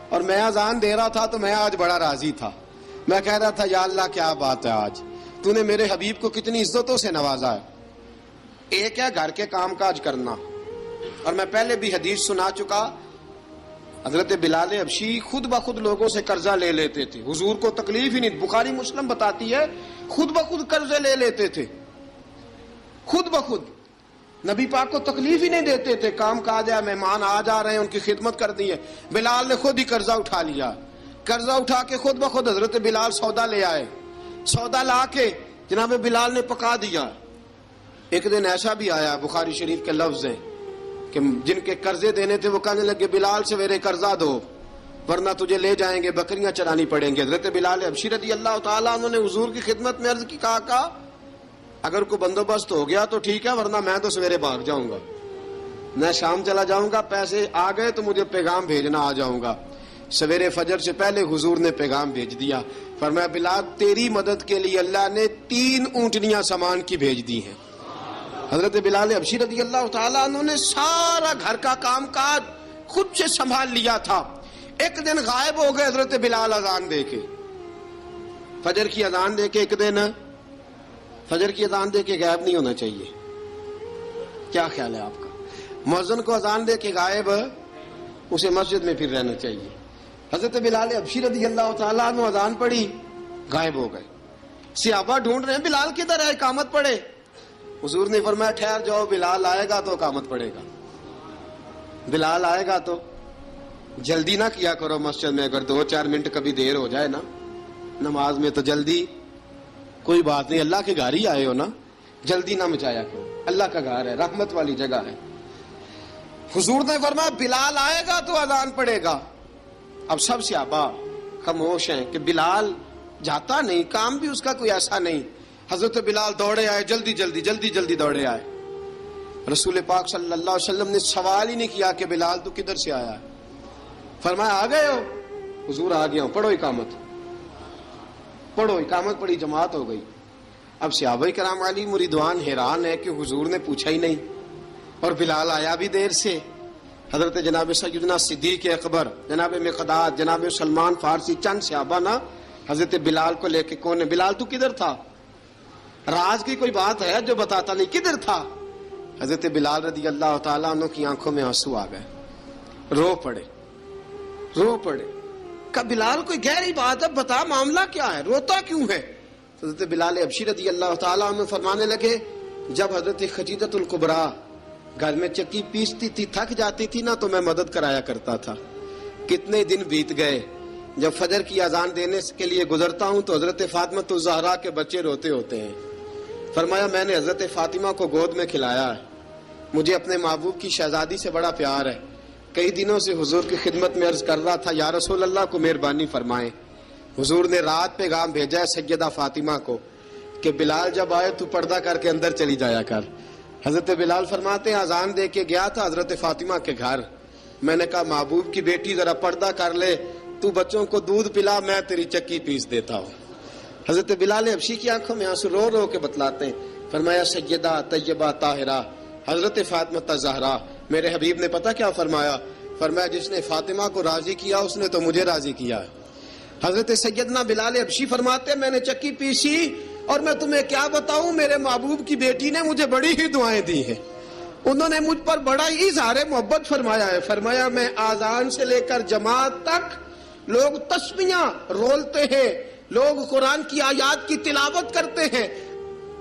اور میں اذان دے رہا تھا تو میں آج بڑا راضی تھا، میں کہہ رہا تھا یا اللہ کیا بات ہے، آج تو نے میرے حبیب کو کتنی عزتوں سے نوازا ہے۔ ایک ہے گھر کے کام کاج کرنا، اور میں پہلے بھی حدیث سنا چکا، حضرت بلال حبشی خود بخود لوگوں سے قرضہ لے لیتے تھے، حضور کو تکلیف ہی نہیں، بخاری مسلم بتاتی ہے خود بخود قرضے لے لیتے تھے، خود بخود نبی پاک کو تکلیف ہی نہیں دیتے تھے، کام کاج ہے، مہمان آ جا رہے ہیں ان کی خدمت کر دی ہے، بلال نے خود ہی قرضہ اٹھا لیا قرضہ اٹھا کے خود بخود حضرت بلال سودا لے آئے. سودا لا کے جناب بلال نے پکا دیا. ایک دن ایسا بھی آیا, بخاری شریف کے لفظ ہیں کہ جن کے قرضے دینے تھے وہ کہنے لگے بلال سویرے قرضہ دو ورنہ تجھے لے جائیں گے, بکریاں چرانی پڑیں گے. حضرت بلال حبشی رضی اللہ تعالیٰ انہوں نے حضور کی خدمت میں عرض کی, کہا اگر کوئی بندوبست ہو گیا تو ٹھیک ہے ورنہ میں تو سویرے بھاگ جاؤں گا, میں شام چلا جاؤں گا, پیسے آ گئے تو مجھے پیغام بھیجنا, آ جاؤں گا. سویرے فجر سے پہلے حضور نے پیغام بھیج دیا, فرمایا بلال تیری مدد کے لیے اللہ نے 3 اونٹنیاں سامان کی بھیج دی ہیں. حضرت بلال حبشی رضی اللہ تعالیٰ انہوں نے سارا گھر کا کام کاج خود سے سنبھال لیا تھا. ایک دن غائب ہو گئے حضرت بلال اذان دے کے, فجر کی اذان دے کے. ایک دن فجر کی اذان دے کے غائب نہیں ہونا چاہیے, کیا خیال ہے آپ کا؟ مؤذن کو اذان دے کے غائب, اسے مسجد میں پھر رہنا چاہیے. حضرت بلال حبشی رضی اللہ تعالیٰ عنہ اذان پڑھی, غائب ہو گئے. صحابہ ڈھونڈ رہے ہیں بلال کدھر ہے, اقامت پڑھے. حضور نے فرمایا ٹھہر جاؤ, بلال آئے گا تو اقامت پڑھے گا, بلال آئے گا تو. جلدی نہ کیا کرو مسجد میں, اگر 2-4 منٹ کبھی دیر ہو جائے نا نماز میں تو جلدی کوئی بات نہیں, اللہ کے گھر ہی آئے ہو نا, جلدی نہ مچایا کرو, اللہ کا گھر ہے, رحمت والی جگہ ہے. حضور نے فرمایا بلال آئے گا تو اذان پڑے گا. اب سب صحابہ خاموش ہیں کہ بلال جاتا نہیں, کام بھی اس کا کوئی ایسا نہیں. حضرت بلال دوڑے آئے, جلدی جلدی جلدی جلدی دوڑے آئے. رسول پاک صلی اللہ علیہ وسلم نے سوال ہی نہیں کیا کہ بلال تو کدھر سے آیا ہے, فرمایا آ گئے ہو؟ حضور آ گیا ہوں, پڑھو اقامت, پڑھو اقامت پڑھی, جماعت ہو گئی. اب صحابہ کرام علیہ مریدوان حیران ہے کہ حضور نے پوچھا ہی نہیں اور بلال آیا بھی دیر سے. حضرت جناب سیدنا صدیق اکبر, جناب مقداد, جناب سلمان فارسی, چند صحابہ نا حضرت بلال کو لے کے, کون ہے بلال تو کدھر تھا, راز کی کوئی بات ہے جو بتاتا نہیں, کدھر تھا. حضرت بلال رضی اللہ تعالیٰ عنہ کی آنکھوں میں آنسو آ گئے, رو پڑے. کہ بلال کوئی گہری بات ہے, بتا معاملہ کیا ہے, روتا کیوں ہے. حضرت بلال حبشی رضی اللہ تعالیٰ عنہ فرمانے لگے جب حضرت خدیجہ الکبریٰ گھر میں چکی پیستی تھی, تھک جاتی تھی نا تو میں مدد کرایا کرتا تھا. کتنے دن بیت گئے, جب فجر کی اذان دینے کے لیے گزرتا ہوں تو حضرت فاطمہ الزہرا کے بچے روتے ہوتے ہیں. فرمایا میں نے حضرت فاطمہ کو گود میں کھلایا ہے, مجھے اپنے محبوب کی شہزادی سے بڑا پیار ہے. کئی دنوں سے حضور کی خدمت میں عرض کر رہا تھا یا رسول اللہ کو مہربانی فرمائیں. حضور نے رات پیغام بھیجا ہے سیدہ فاطمہ کو کہ بلال جب آئے تو پردہ کر کے اندر چلی جایا کر. حضرت بلال فرماتے ہیں اذان دے کے گیا تھا حضرت فاطمہ کے گھر, میں نے کہا محبوب کی بیٹی ذرا پردہ کر لے, تو بچوں کو دودھ پلا, میں تیری چکی پیس دیتا ہوں. حضرت بلال حبشی کی آنکھوں میں آنسو رو رو کے بتلاتے ہیں. فرمایا سیدہ طیبہ طاہرہ حضرت فاطمہ الزہرا, میرے حبیب نے پتہ کیا فرمایا, فرمایا جس نے فاطمہ کو راضی کیا اس نے تو مجھے راضی کیا. حضرت سیدنا بلال حبشی فرماتے میں نے چکی پیسی اور میں تمہیں کیا بتاؤں, میرے محبوب کی بیٹی نے مجھے بڑی ہی دعائیں دی ہیں, انہوں نے مجھ پر بڑا ہی اظہار محبت فرمایا ہے. فرمایا میں آذان سے لے کر جماعت تک لوگ تسبیحاں رولتے ہیں, لوگ قرآن کی آیات کی تلاوت کرتے ہیں,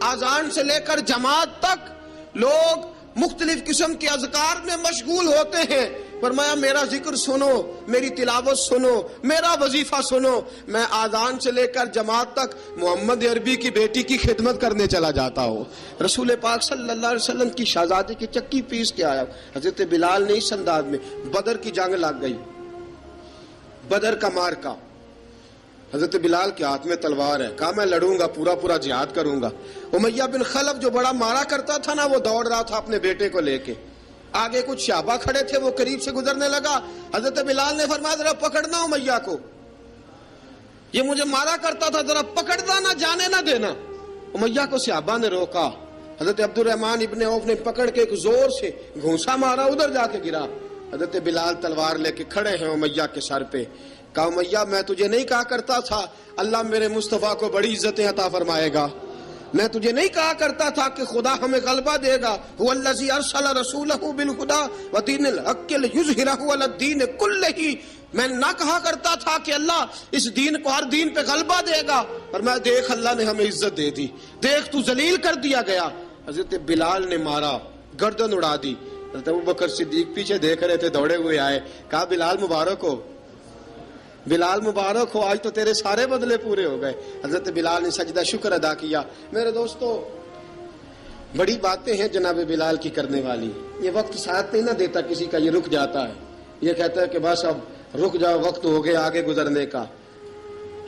آذان سے لے کر جماعت تک لوگ مختلف قسم کے اذکار میں مشغول ہوتے ہیں. فرمایا میرا ذکر سنو, میری تلاوت سنو, میرا وظیفہ سنو. میں آذان سے لے کر جماعت تک محمد عربی کی بیٹی کی خدمت کرنے چلا جاتا ہوں. رسول پاک صلی اللہ علیہ وسلم کی شہزادی کی چکی پیس کے آیا. حضرت بلال نے اس انداز میں, بدر کی جنگ لگ گئی, بدر کا مارکا, حضرت بلال کے ہاتھ میں تلوار ہے, کہا میں لڑوں گا, پورا جہاد کروں گا. امیہ بن خلف جو بڑا مارا کرتا تھا نا وہ دوڑ رہا تھا اپنے بیٹے کو لے کے, آگے کچھ صحابہ کھڑے تھے, وہ قریب سے گزرنے لگا. حضرت بلال نے فرمایا ذرا پکڑنا امیہ کو, یہ مجھے مارا کرتا تھا, ذرا پکڑنا, نہ جانے نہ دینا. امیہ کو صحابہ نے روکا. حضرت عبد الرحمن ابن عوف نے پکڑ کے ایک زور سے گھونسا مارا, ادھر جا کے گرا. حضرت بلال تلوار لے کے کھڑے ہیں امیہ کے سر پہ. کہا امیہ میں تجھے نہیں کہا کرتا تھا اللہ میرے مصطفیٰ کو بڑی عزتیں عطا فرمائے گا, میں تجھے نہیں کہا کرتا تھا کہ خدا ہمیں غلبہ دے گا, هو الذی ارسل رسولہ بالہدی ودین الحق لیظہرہ علی الدین کلہ, میں نہ کہا کرتا تھا کہ اللہ اس دین کو ہر دین پہ غلبہ دے گا, اور میں دیکھ اللہ نے ہمیں عزت دے دی, دیکھ تو ذلیل کر دیا گیا. حضرت بلال نے مارا, گردن اڑا دی. حضرت ابوبکر صدیق پیچھے دیکھ رہے تھے, دوڑے ہوئے آئے, کہا بلال مبارک ہو. بلال مبارک ہو، آج تو تیرے سارے بدلے پورے ہو گئے۔ حضرت بلال نے سجدہ شکر ادا کیا۔ میرے دوستو، بڑی باتیں ہیں جناب بلال کی کرنے والی۔ یہ وقت ساتھ نہیں نہ دیتا کسی کا، یہ رک جاتا ہے، یہ کہتا ہے کہ بس اب رک جاؤ، وقت ہو گیا آگے گزرنے کا۔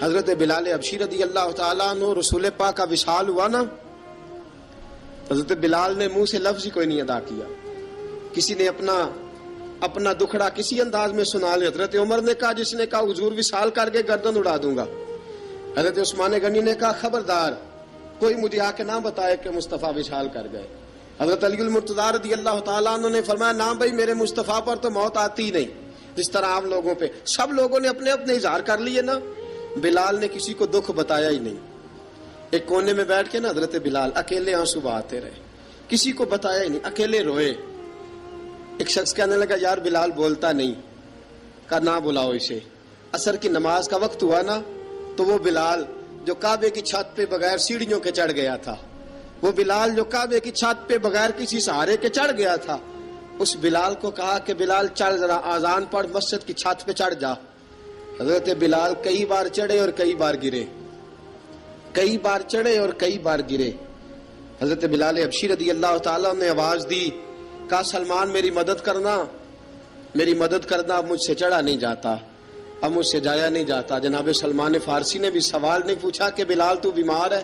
حضرت بلال حبشی رضی اللہ تعالیٰ عنہ، رسول پاک کا وصال ہوا نا، حضرت بلال نے منہ سے لفظ ہی کوئی نہیں ادا کیا۔ کسی نے اپنا دکھڑا کسی انداز میں سنا لیا۔ حضرت عمر نے کہا، جس نے کہا حضور وصال کر کے گردن اڑا دوں گا۔ حضرت عثمان غنی نے کہا، خبردار کوئی مجھے آ کے نہ بتائے کہ مصطفیٰ وصال کر گئے۔ حضرت علی المرتضیٰ رضی اللہ تعالیٰ عنہ نے فرمایا، نہ بھائی، میرے مصطفیٰ پر تو موت آتی ہی نہیں، جس طرح عام لوگوں پہ سب لوگوں نے اپنے اپنے اظہار کر لیے نا، بلال نے کسی کو دکھ بتایا ہی نہیں۔ ایک کونے میں بیٹھ کے نا حضرت بلال اکیلے آنسو بہاتے رہے، کسی کو بتایا ہی نہیں، اکیلے روئے۔ ایک شخص کہنے لگا، یار بلال بولتا نہیں۔ کہا، نہ بلاؤ اسے۔ عصر کی نماز کا وقت ہوا نا، تو وہ بلال جو کعبے کی چھت پہ بغیر سیڑھیوں کے چڑھ گیا تھا، وہ بلال جو کعبے کی چھت پہ بغیر کسی سہارے کے چڑھ گیا تھا، اس بلال کو کہا کہ بلال چڑھ، ذرا آذان پڑھ، مسجد کی چھت پہ چڑھ جا۔ حضرت بلال کئی بار چڑھے اور کئی بار گرے، کئی بار چڑھے اور کئی بار گرے۔ حضرت بلال حبشی رضی اللہ تعالیٰ نے آواز دی، کہا، سلمان میری مدد کرنا، میری مدد کرنا، اب مجھ سے چڑھا نہیں جاتا، اب مجھ سے جایا نہیں جاتا۔ جناب سلمان فارسی نے بھی سوال نہیں پوچھا کہ بلال تو بیمار ہے،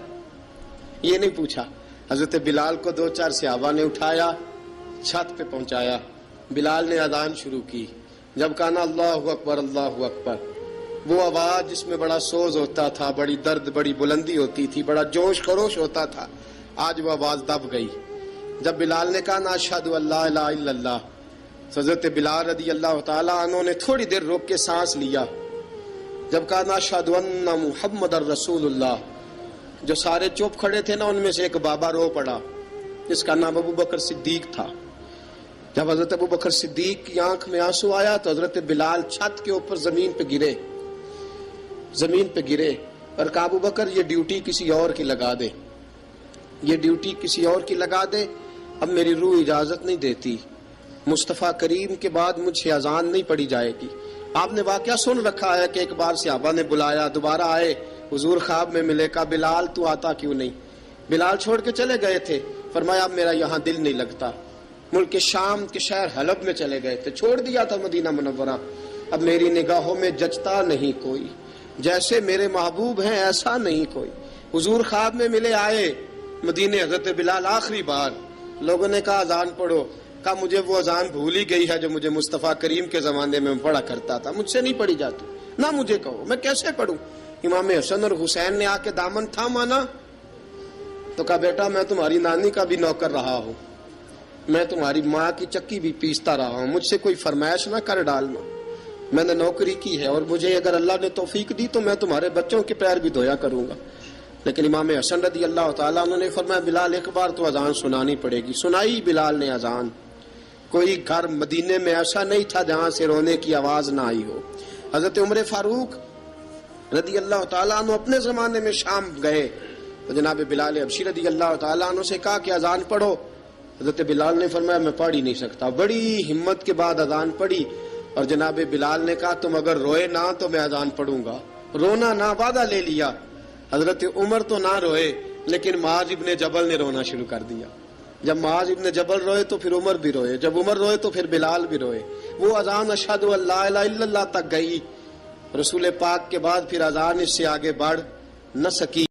یہ نہیں پوچھا۔ حضرت بلال کو 2-4 صحابہ نے اٹھایا، چھت پہ پہنچایا۔ بلال نے اذان شروع کی۔ جب کہا نا اللہ اکبر اللہ اکبر، وہ آواز جس میں بڑا سوز ہوتا تھا، بڑی درد، بڑی بلندی ہوتی تھی، بڑا جوش خروش ہوتا تھا، آج وہ آواز دب گئی۔ جب بلال نے کہا نا اشہد ان لا الہ الا اللہ، حضرت بلال رضی اللہ تعالیٰ عنہ نے تھوڑی دیر روک کے سانس لیا۔ جب کہا نا اشہد ان محمد الرسول اللہ، جو سارے چپ کھڑے تھے نا، ان میں سے ایک بابا رو پڑا، جس کا نام ابو بکر صدیق تھا۔ جب حضرت ابو بکر صدیق کی آنکھ میں آنسو آیا تو حضرت بلال چھت کے اوپر زمین پہ گرے، زمین پہ گرے، اور کہا، ابو بکر یہ ڈیوٹی کسی اور کی لگا دے، یہ ڈیوٹی کسی اور کی لگا دے، اب میری روح اجازت نہیں دیتی، مصطفیٰ کریم کے بعد مجھ سے اذان نہیں پڑھی جائے گی۔ آپ نے واقعہ سن رکھا ہے کہ ایک بار صحابہ نے بلایا، دوبارہ آئے، حضور خواب میں ملے، کہا، بلال تو آتا کیوں نہیں؟ بلال چھوڑ کے چلے گئے تھے۔ فرمایا، اب میرا یہاں دل نہیں لگتا۔ ملک شام کے شہر حلب میں چلے گئے تھے، چھوڑ دیا تھا مدینہ منورہ، اب میری نگاہوں میں جچتا نہیں کوئی، جیسے میرے محبوب ہیں ایسا نہیں کوئی۔ حضور خواب میں ملے، آئے مدینے، حضرت بلال آخری بار، لوگوں نے کہا اذان پڑھو، کہا مجھے وہ اذان بھول ہی گئی ہے جو مجھے مصطفیٰ کریم کے زمانے میں پڑھا کرتا تھا، مجھ سے نہیں پڑھی جاتی، نہ مجھے کہو، میں کیسے پڑھوں؟ امام حسن اور حسین نے آ کے دامن تھاما نا، تو کہا، بیٹا میں تمہاری نانی کا بھی نوکر رہا ہوں، میں تمہاری ماں کی چکی بھی پیستا رہا ہوں، مجھ سے کوئی فرمائش نہ کر ڈالنا، میں نے نوکری کی ہے، اور مجھے اگر اللہ نے توفیق دی تو میں تمہارے بچوں کے پیر بھی دھویا کروں گا۔ لیکن امام حسن رضی اللہ تعالیٰ عنہ نے فرمایا، بلال ایک بار تو اذان سنانی پڑے گی۔ سنائی بلال نے اذان۔ کوئی گھر مدینے میں ایسا نہیں تھا جہاں سے رونے کی آواز نہ آئی ہو۔ حضرت عمر فاروق رضی اللہ تعالیٰ عنہ اپنے زمانے میں شام گئے تو جناب بلال حبشی رضی اللہ تعالیٰ عنہ سے کہا کہ اذان پڑھو۔ حضرت بلال نے فرمایا، میں پڑھ ہی نہیں سکتا۔ بڑی ہمت کے بعد اذان پڑھی، اور جناب بلال نے کہا، تم اگر روئے نہ تو میں اذان پڑھوں گا، رونا نہ، وعدہ لے لیا۔ حضرت عمر تو نہ روئے، لیکن معاذ ابن جبل نے رونا شروع کر دیا۔ جب معاذ ابن جبل روئے تو پھر عمر بھی روئے، جب عمر روئے تو پھر بلال بھی روئے۔ وہ اذان اشہد ان لا الہ الا اللہ تک گئی، رسول پاک کے بعد پھر اذان اس سے آگے بڑھ نہ سکی۔